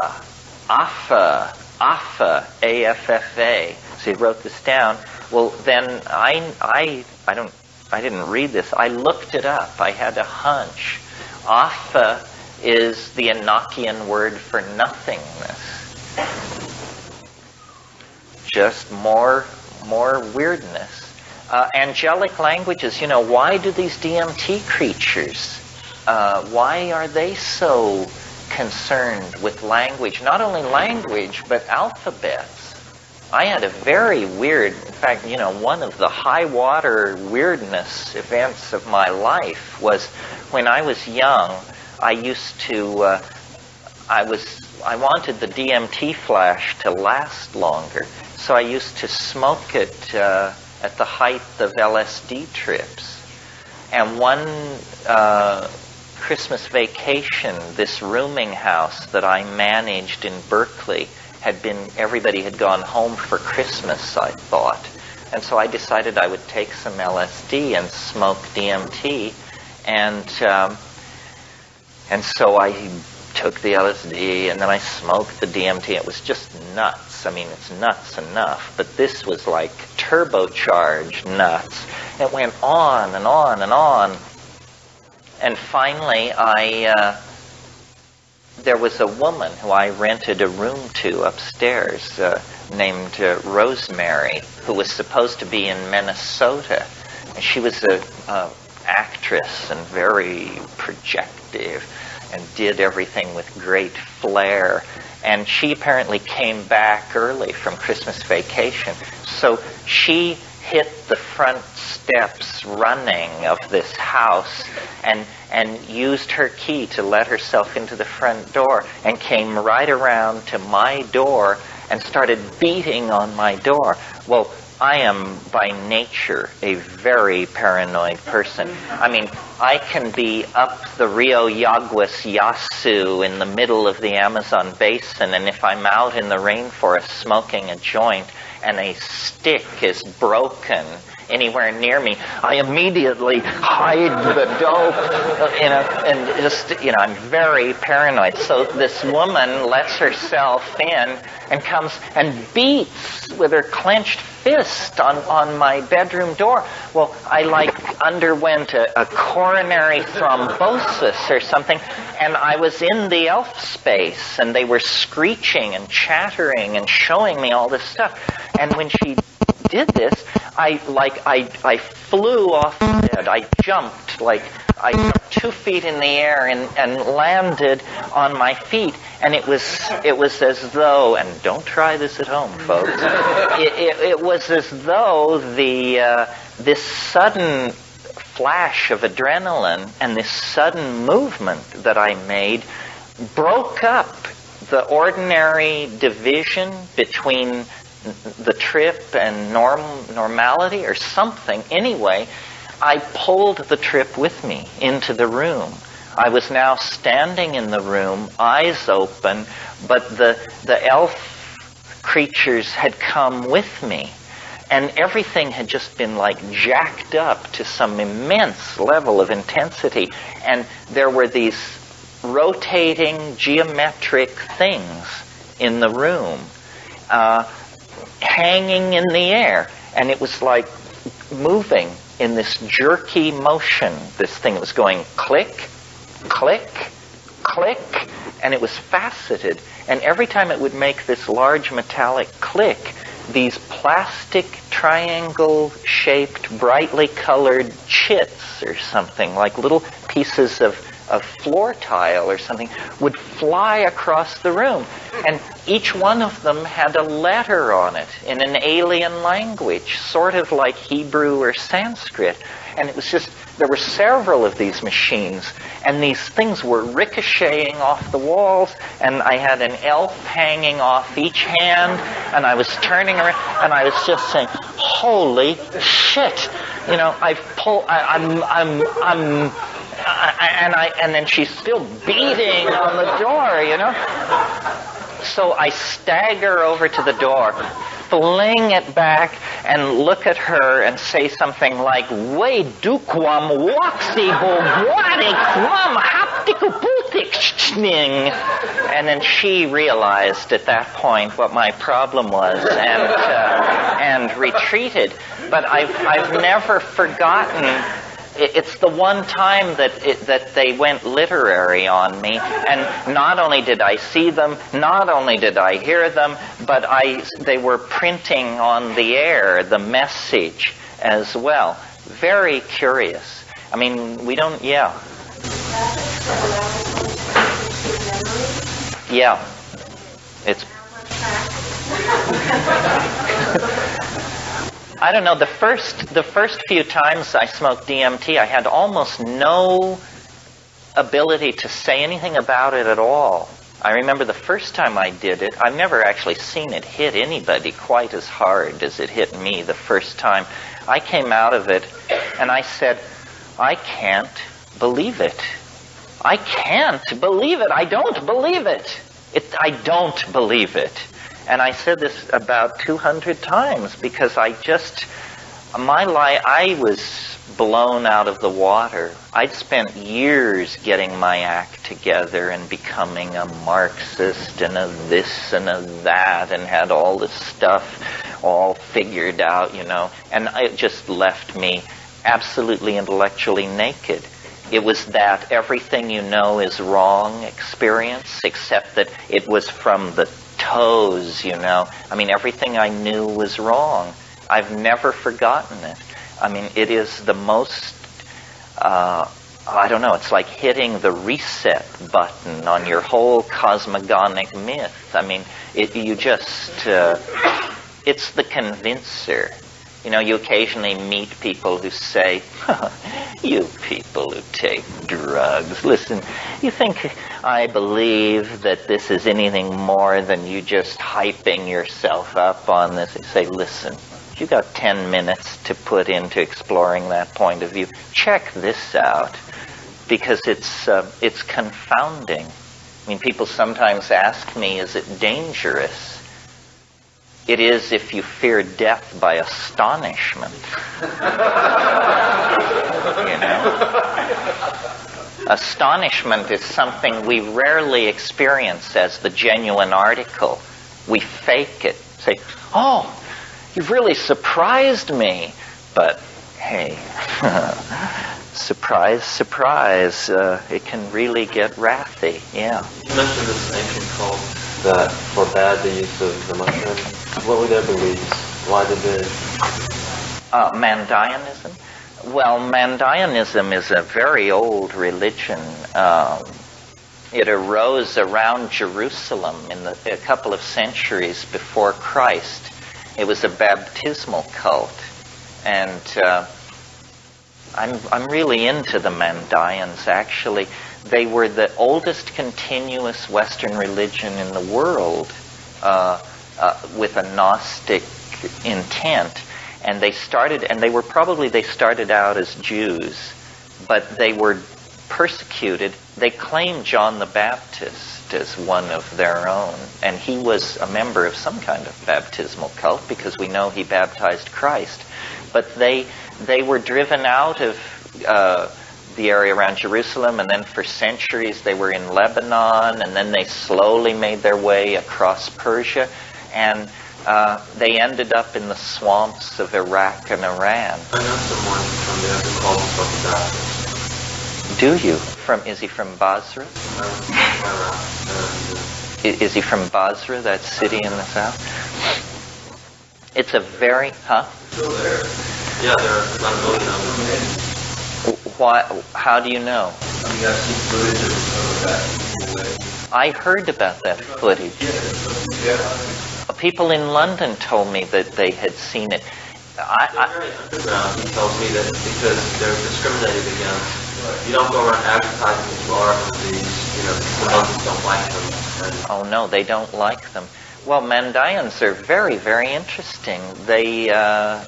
Affa, Affa, A-F-F-A. So he wrote this down. Well, then I didn't read this. I looked it up. I had a hunch. Affa is the Enochian word for nothingness. Just more weirdness. Angelic languages, why do these DMT creatures, why are they so concerned with language? Not only language, but alphabets. I had a very weird, in fact, one of the high water weirdness events of my life was when I was young. I used to, I wanted the DMT flash to last longer. So I used to smoke it at the height of LSD trips. And one Christmas vacation, this rooming house that I managed in Berkeley, everybody had gone home for Christmas, I thought. And so I decided I would take some LSD and smoke DMT. And so I took the LSD, and then I smoked the DMT. It was just nuts. I mean, it's nuts enough, but this was like turbocharged nuts. It went on and on and on. And finally, there was a woman who I rented a room to upstairs named Rosemary, who was supposed to be in Minnesota. And she was an actress and very projective, and did everything with great flair. And she apparently came back early from Christmas vacation. So she hit the front steps running of this house and used her key to let herself into the front door, and came right around to my door and started beating on my door. Well, I am by nature a very paranoid person. I mean, I can be up the Rio Yaguas Yasu in the middle of the Amazon basin, and if I'm out in the rainforest smoking a joint and a stick is broken anywhere near me, I immediately hide the dope, and just, I'm very paranoid. So this woman lets herself in and comes and beats with her clenched fist on my bedroom door. Well, I underwent a coronary thrombosis or something, and I was in the elf space, and they were screeching and chattering and showing me all this stuff. And when she did this, I flew off the bed. I jumped 2 feet in the air and landed on my feet. And it was as though, and don't try this at home, folks. It was as though this sudden flash of adrenaline and this sudden movement that I made broke up the ordinary division between the trip and normality or something. Anyway, I pulled the trip with me into the room. I was now standing in the room, eyes open, but the elf creatures had come with me. And everything had just been jacked up to some immense level of intensity. And there were these rotating geometric things in the room, hanging in the air, and it was moving in this jerky motion. This thing was going click, click, click, and it was faceted. And every time it would make this large metallic click, these plastic triangle-shaped, brightly colored chits or something, like little pieces of floor tile or something, would fly across the room. And each one of them had a letter on it in an alien language, sort of like Hebrew or Sanskrit. And it was just, there were several of these machines, and these things were ricocheting off the walls, and I had an elf hanging off each hand, and I was turning around, and I was just saying, holy shit! You know, and then she's still beating on the door, you know? So I stagger over to the door, fling it back, and look at her and say something like, "We dukwam waxi bogwadik haptikuputik." And then she realized at that point what my problem was and retreated. But I've never forgotten. It's the one time that they went literary on me, and not only did I see them, not only did I hear them, but they were printing on the air the message as well. Very curious. I mean, we don't, yeah. Yeah. It's... I don't know, the first few times I smoked DMT, I had almost no ability to say anything about it at all. I remember the first time I did it, I've never actually seen it hit anybody quite as hard as it hit me the first time. I came out of it and I said, I can't believe it. I can't believe it. I don't believe it. I don't believe it. And I said this about 200 times because I was blown out of the water. I'd spent years getting my act together and becoming a Marxist and a this and a that, and had all this stuff all figured out, you know. And it just left me absolutely intellectually naked. It was that everything you know is wrong experience, except that it was from the toes, you know. I mean, everything I knew was wrong. I've never forgotten it. I mean, it is the most, I don't know, it's like hitting the reset button on your whole cosmogonic myth. I mean, it's the convincer. You know, you occasionally meet people who say, you people who take drugs, listen, you think I believe that this is anything more than you just hyping yourself up on this? You say, listen, you got 10 minutes to put into exploring that point of view. Check this out, because it's confounding. I mean, people sometimes ask me, is it dangerous? It is if you fear death by astonishment. You know? Astonishment is something we rarely experience as the genuine article. We fake it. Say, oh, you've really surprised me. But, hey, surprise, surprise, it can really get wrathy, yeah. You mentioned this ancient cult that forbade the use of the mushroom. What were their beliefs? Why did they? Mandaeanism? Well, Mandaeanism is a very old religion. It arose around Jerusalem in a couple of centuries before Christ. It was a baptismal cult. And I'm really into the Mandaeans, actually. They were the oldest continuous Western religion in the world with a Gnostic intent. And they started out as Jews, but they were persecuted. They claimed John the Baptist as one of their own, and he was a member of some kind of baptismal cult because we know he baptized Christ. But they were driven out of the area around Jerusalem, and then for centuries they were in Lebanon, and then they slowly made their way across Persia, and they ended up in the swamps of Iraq and Iran. I know someone from there who calls himself a Baptist. Do you? Is he from Basra? Iraq. Is he from Basra, that city in the south? It's a very, Still there. Yeah, there are about 1 million of them. Why? How do you know? I mean, I've seen footage of that. I heard about that footage. People in London told me that they had seen it. They're very underground, he tells me, that because they're discriminated against. You don't go around advertising that you are these, the Muslims don't like them. Oh no, they don't like them. Well, Mandayans are very, very interesting. They have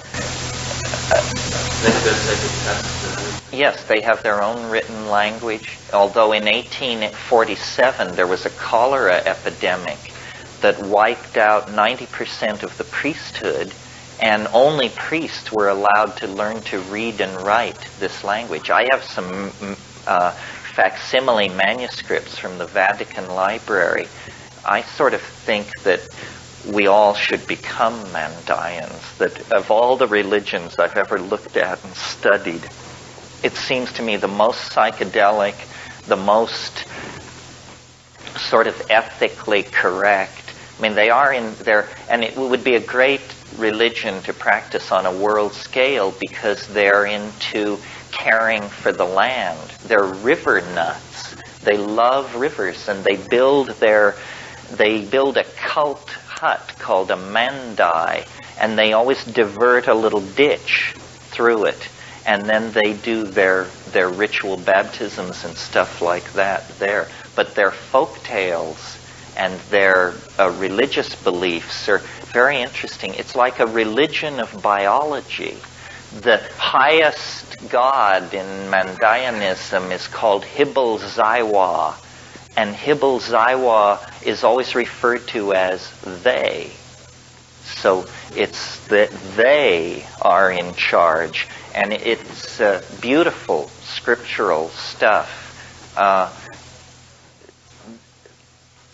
their sacred texts. Yes, they have their own written language. Although in 1847 there was a cholera epidemic that wiped out 90% of the priesthood, and only priests were allowed to learn to read and write this language. I have some facsimile manuscripts from the Vatican Library. I sort of think that we all should become Mandayans, that of all the religions I've ever looked at and studied, it seems to me the most psychedelic, the most sort of ethically correct. I mean, they are in there, and it would be a great religion to practice on a world scale because they're into caring for the land. They're river nuts. They love rivers, and they build a cult hut called a mandai, and they always divert a little ditch through it, and then they do their ritual baptisms and stuff like that there. But their folk tales and their religious beliefs are very interesting. It's like a religion of biology. The highest god in Mandayanism is called Hibble Zaiwa, and Hibble Zaiwa is always referred to as they. So it's that they are in charge, and it's beautiful scriptural stuff.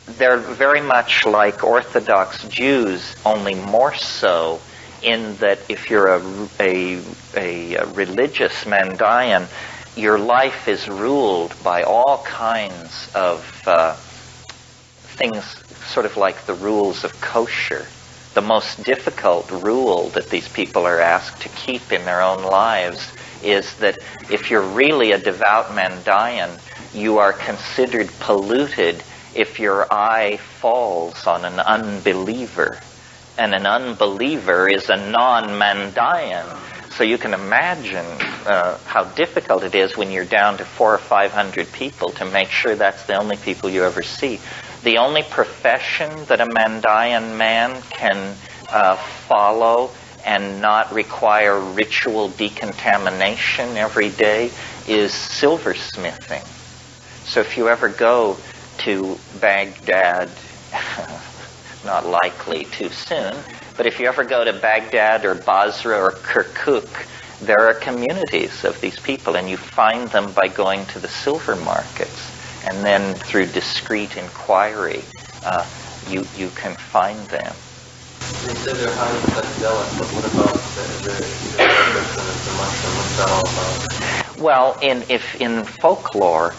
They're very much like Orthodox Jews, only more so in that if you're a religious Mandayan, your life is ruled by all kinds of things, sort of like the rules of kosher. The most difficult rule that these people are asked to keep in their own lives is that if you're really a devout Mandayan, you are considered polluted if your eye falls on an unbeliever. And an unbeliever is a non-Mandayan. So you can imagine how difficult it is when you're down to 400 or 500 people to make sure that's the only people you ever see. The only profession that a Mandayan man can follow and not require ritual decontamination every day is silversmithing. So if you ever go to Baghdad, not likely too soon, but if you ever go to Baghdad or Basra or Kirkuk, there are communities of these people, and you find them by going to the silver markets. And then through discreet inquiry, you can find them. They said they're highly psychedelic, but what about the mushroom? What's that all about? Well, in folklore,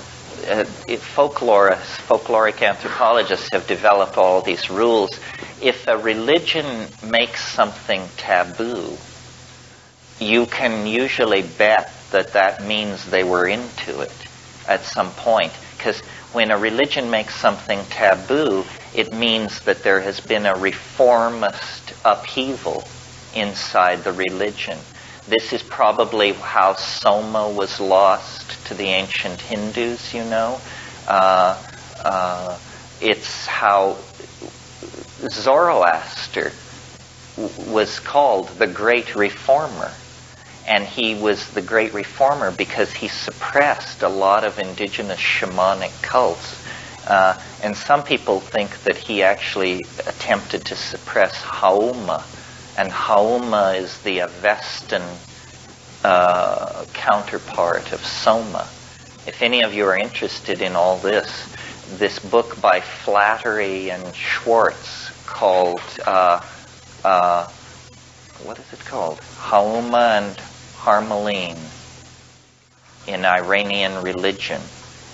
folkloric anthropologists have developed all these rules. If a religion makes something taboo, you can usually bet that that means they were into it at some point. Because when a religion makes something taboo, it means that there has been a reformist upheaval inside the religion. This is probably how Soma was lost to the ancient Hindus, you know. It's how Zoroaster was called the Great Reformer. And he was the Great Reformer because he suppressed a lot of indigenous shamanic cults. And some people think that he actually attempted to suppress Hauma. And Hauma is the Avestan counterpart of Soma. If any of you are interested in all this book by Flattery and Schwartz called, what is it called? Hauma and Harmeline in Iranian Religion.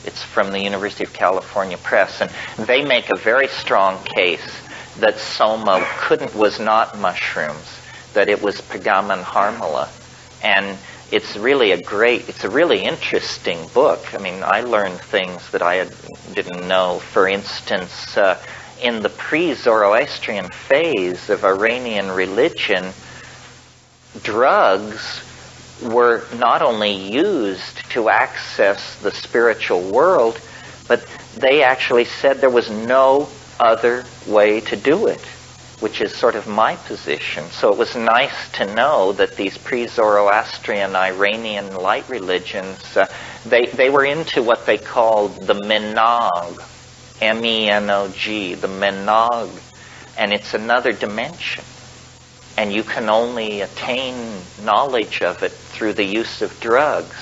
It's from the University of California Press, and they make a very strong case that Soma was not mushrooms, that it was Pagaman Harmala. And it's a really interesting book. I mean, I learned things that I didn't know. For instance, in the pre-Zoroastrian phase of Iranian religion, drugs were not only used to access the spiritual world, but they actually said there was no other way to do it, which is sort of my position. So it was nice to know that these pre-Zoroastrian Iranian light religions, they were into what they called the Menog, M-E-N-O-G, the Menog, and it's another dimension. And you can only attain knowledge of it through the use of drugs.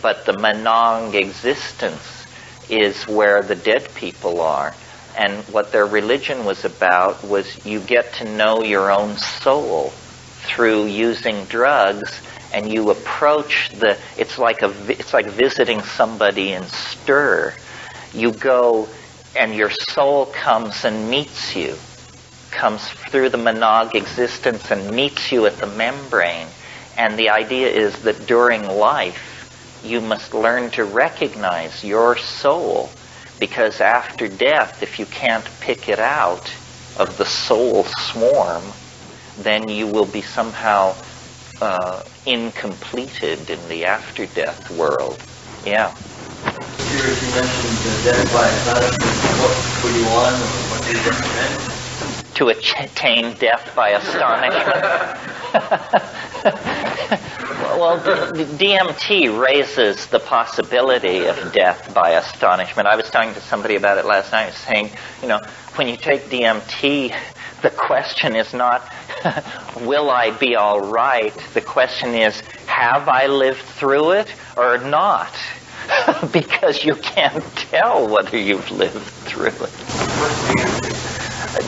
But the Menog existence is where the dead people are. And what their religion was about was you get to know your own soul through using drugs, and you approach it's like visiting somebody in stir. You go and your soul comes and meets you, comes through the Menog existence and meets you at the membrane. And the idea is that during life, you must learn to recognize your soul, because after death, if you can't pick it out of the soul swarm, then you will be somehow incompleted in the after-death world. Yeah. Curious, you mentioned death by astonishment. What were you on, or what did you recommend? To attain death by astonishment. Well, DMT raises the possibility of death by astonishment. I was talking to somebody about it last night, saying, when you take DMT, the question is not, will I be all right? The question is, have I lived through it or not? Because you can't tell whether you've lived through it.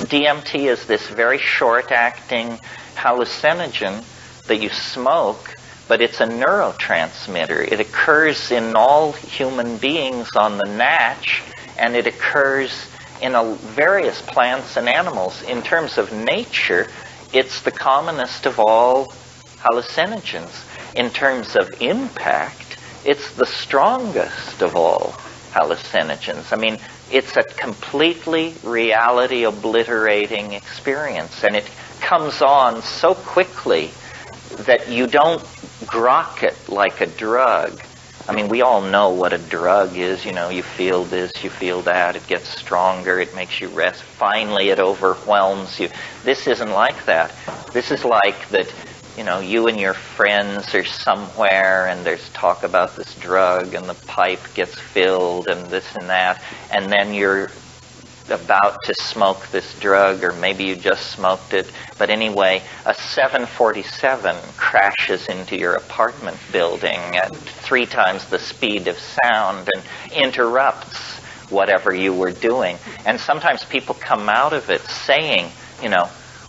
DMT is this very short-acting hallucinogen that you smoke, but it's a neurotransmitter. It occurs in all human beings on the natch, and it occurs in various plants and animals. In terms of nature, it's the commonest of all hallucinogens. In terms of impact, it's the strongest of all hallucinogens. I mean, it's a completely reality-obliterating experience, and it comes on so quickly that you don't grok it like a drug. I mean, we all know what a drug is. You feel this, you feel that, it gets stronger, it makes you rest. Finally, it overwhelms you. This isn't like that. This is like that, you and your friends are somewhere and there's talk about this drug and the pipe gets filled and this and that, and then you're about to smoke this drug, or maybe you just smoked it. But anyway, a 747 crashes into your apartment building at 3 times the speed of sound and interrupts whatever you were doing. And sometimes people come out of it saying,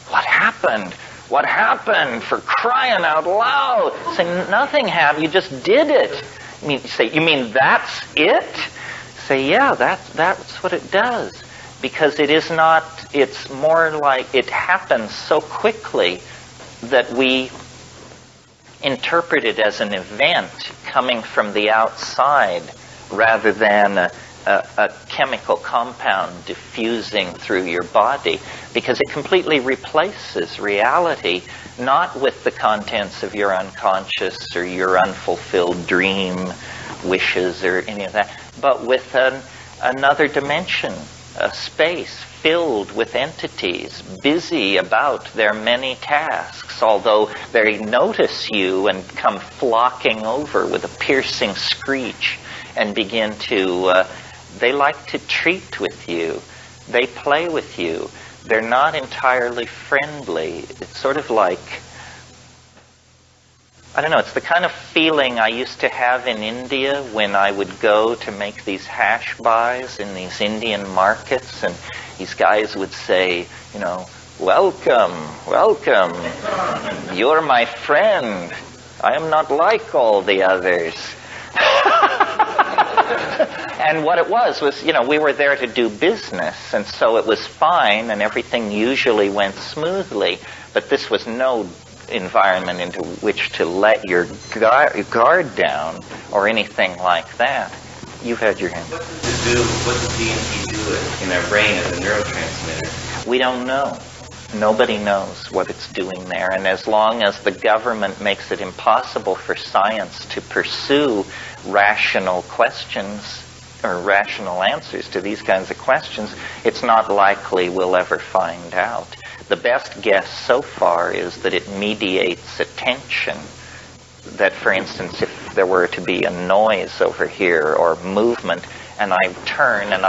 what happened? What happened? For crying out loud. Say, nothing happened. You just did it. You mean that's it? Say, yeah, that's what it does. Because it's more like it happens so quickly that we interpret it as an event coming from the outside rather than a chemical compound diffusing through your body, because it completely replaces reality, not with the contents of your unconscious or your unfulfilled dream wishes or any of that, but with another dimension, a space filled with entities busy about their many tasks, although they notice you and come flocking over with a piercing screech and begin to, they like to treat with you. They play with you. They're not entirely friendly. It's sort of like, I don't know, it's the kind of feeling I used to have in India when I would go to make these hash buys in these Indian markets, and these guys would say, welcome, welcome, you're my friend. I am not like all the others. And what it was, we were there to do business, and so it was fine, and everything usually went smoothly. But this was environment into which to let your guard down or anything like that. You've had your hand. What does DMT do in our brain as a neurotransmitter? We don't know. Nobody knows what it's doing there. And as long as the government makes it impossible for science to pursue rational questions or rational answers to these kinds of questions, it's not likely we'll ever find out. The best guess so far is that it mediates attention. That, for instance, if there were to be a noise over here or movement, and I turn and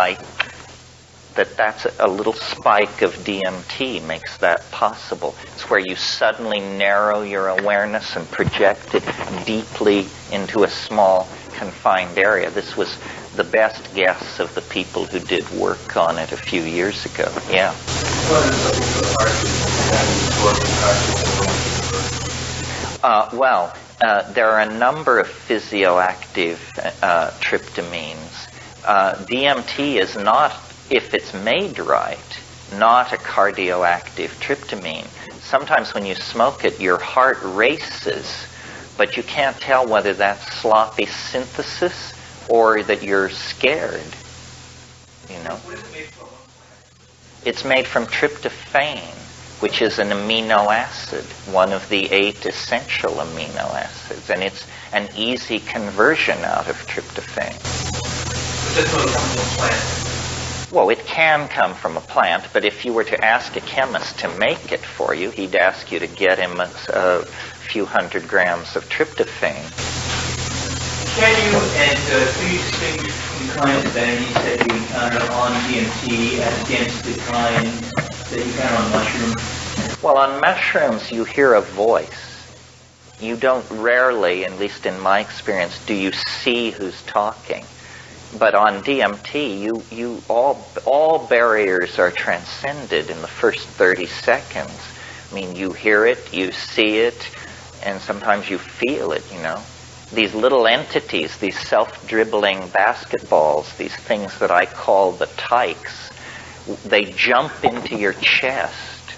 that's a little spike of DMT makes that possible. It's where you suddenly narrow your awareness and project it deeply into a small, confined area. This was the best guess of the people who did work on it a few years ago. Yeah. There are a number of physioactive tryptamines. DMT is not, if it's made right, not a cardioactive tryptamine. Sometimes when you smoke it, your heart races, but you can't tell whether that's sloppy synthesis or that you're scared. You know? It's made from tryptophan, which is an amino acid, one of the 8 essential amino acids, and it's an easy conversion out of tryptophan. But this one comes from a plant. Well, it can come from a plant, but if you were to ask a chemist to make it for you, he'd ask you to get him a few hundred grams of tryptophan. Can you, and do you distinguish between kinds of entities that you encounter on DMT as against the kind that you encounter on mushrooms? Well, on mushrooms, you hear a voice. You don't rarely, at least in my experience, do you see who's talking. But on DMT, all barriers are transcended in the first 30 seconds. I mean, you hear it, you see it, and sometimes you feel it, you know. These little entities, these self-dribbling basketballs, these things that I call the tykes, they jump into your chest.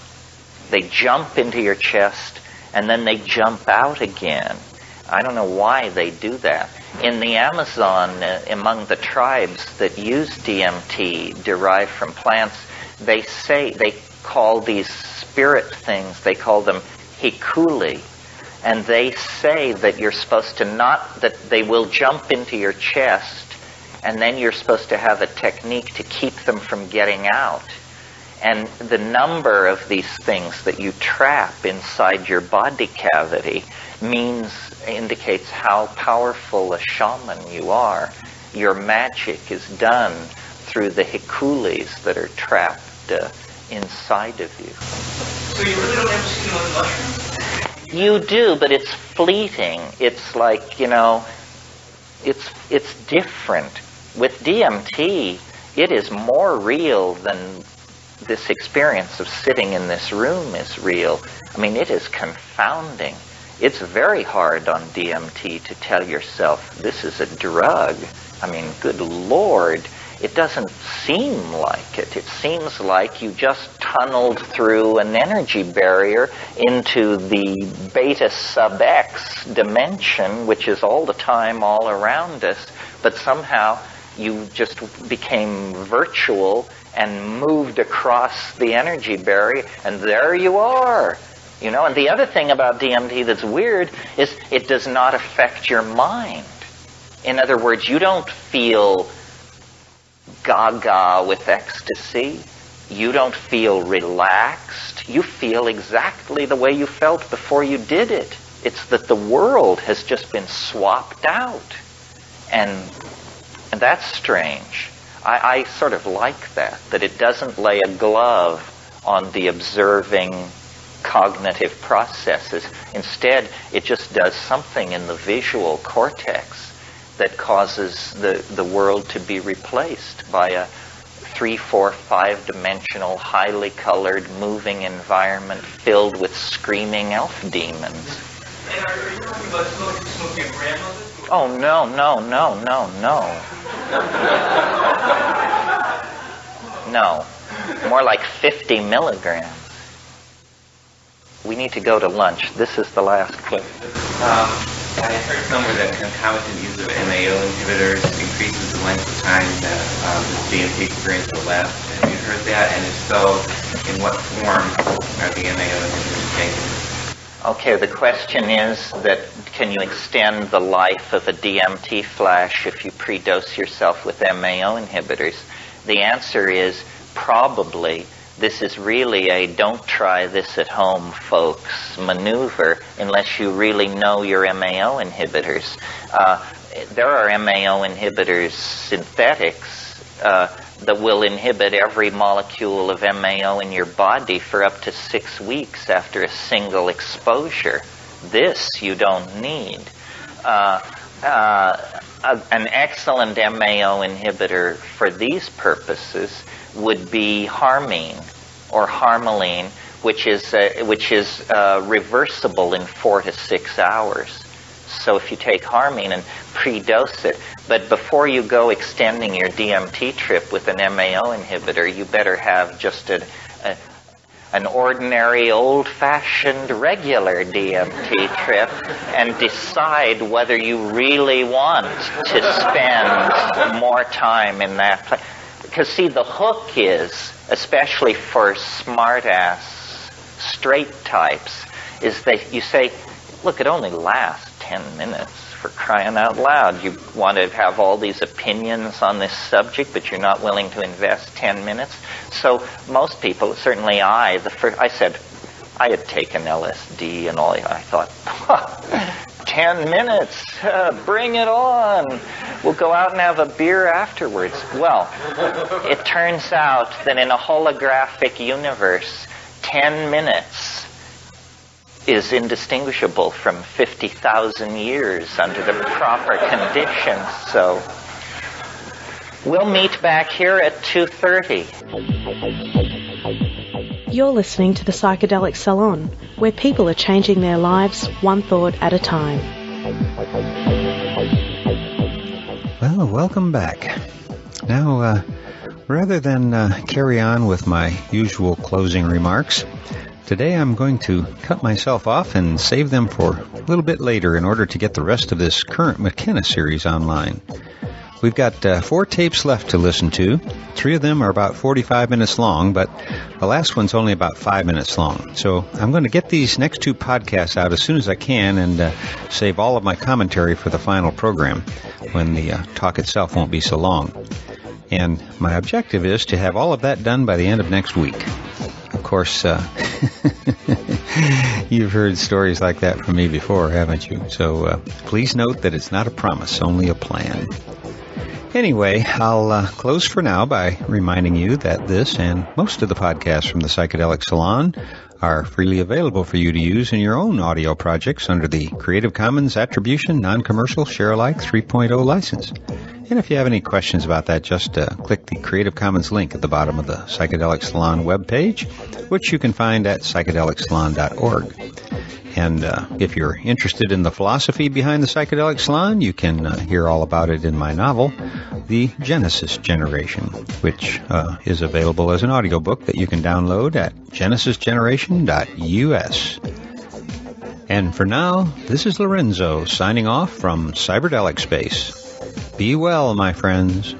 They jump into your chest, and then they jump out again. I don't know why they do that. In the Amazon, among the tribes that use DMT derived from plants, they call these spirit things, they call them hikuli. And they say that you're supposed to that they will jump into your chest, and then you're supposed to have a technique to keep them from getting out. And the number of these things that you trap inside your body cavity indicates how powerful a shaman you are. Your magic is done through the hikulis that are trapped inside of you. So you really don't ever see them on mushrooms? You do, but it's fleeting. It's like, you know, it's different. With DMT, it is more real than this experience of sitting in this room is real. I mean, it is confounding. It's very hard on DMT to tell yourself this is a drug. I mean, good Lord, it doesn't seem like it. It seems like you just tunneled through an energy barrier into the beta sub X dimension, which is all the time all around us, but somehow you just became virtual and moved across the energy barrier, and there you are. You know, and the other thing about DMT that's weird is it does not affect your mind. In other words, you don't feel gaga with ecstasy. You don't feel relaxed. You feel exactly the way you felt before you did it. It's that the world has just been swapped out. And that's strange. I sort of like that it doesn't lay a glove on the observing cognitive processes. Instead, it just does something in the visual cortex that causes the world to be replaced by a 3, 4, 5-dimensional, highly colored, moving environment filled with screaming elf demons. And are you talking about smoking your grandmother? Oh, no. No. More like 50 milligrams. We need to go to lunch. This is the last clip. I heard somewhere that concomitant use of MAO inhibitors increases the length of time that the DMT experience will last. Have you heard that? And if so, in what form are the MAO inhibitors taken? Okay, the question is that can you extend the life of a DMT flash if you predose yourself with MAO inhibitors? The answer is probably. This is really a don't try this at home, folks, maneuver unless you really know your MAO inhibitors. There are MAO inhibitors, synthetics, that will inhibit every molecule of MAO in your body for up to 6 weeks after a single exposure. This you don't need. An excellent MAO inhibitor for these purposes would be harmine or harmaline, which is reversible in 4 to 6 hours. So if you take harmine and predose it, but before you go extending your DMT trip with an MAO inhibitor, you better have just an ordinary, old-fashioned, regular DMT trip and decide whether you really want to spend more time in that place. Because, see, the hook is, especially for smart-ass straight types, is that you say, look, it only lasts 10 minutes, for crying out loud. You want to have all these opinions on this subject, but you're not willing to invest 10 minutes. So most people, certainly I said, I had taken LSD and all, I thought, 10 minutes, bring it on. We'll go out and have a beer afterwards. Well, it turns out that in a holographic universe, 10 minutes is indistinguishable from 50,000 years under the proper conditions. So we'll meet back here at 2:30. You're listening to the Psychedelic Salon, where people are changing their lives one thought at a time. Well, welcome back. Now, rather than carry on with my usual closing remarks, today I'm going to cut myself off and save them for a little bit later in order to get the rest of this current McKenna series online. We've got 4 tapes left to listen to. 3 of them are about 45 minutes long, but the last one's only about 5 minutes long. So I'm going to get these next 2 podcasts out as soon as I can and save all of my commentary for the final program when the talk itself won't be so long. And my objective is to have all of that done by the end of next week. Of course, you've heard stories like that from me before, haven't you? So please note that it's not a promise, only a plan. Anyway, I'll close for now by reminding you that this and most of the podcasts from the Psychedelic Salon are freely available for you to use in your own audio projects under the Creative Commons Attribution Non-Commercial Share-alike 3.0 license. And if you have any questions about that, just click the Creative Commons link at the bottom of the Psychedelic Salon webpage, which you can find at psychedelicsalon.org. And if you're interested in the philosophy behind the Psychedelic Salon, you can hear all about it in my novel, The Genesis Generation, which is available as an audiobook that you can download at genesisgeneration.us. And for now, this is Lorenzo signing off from Cyberdelic Space. Be well, my friends.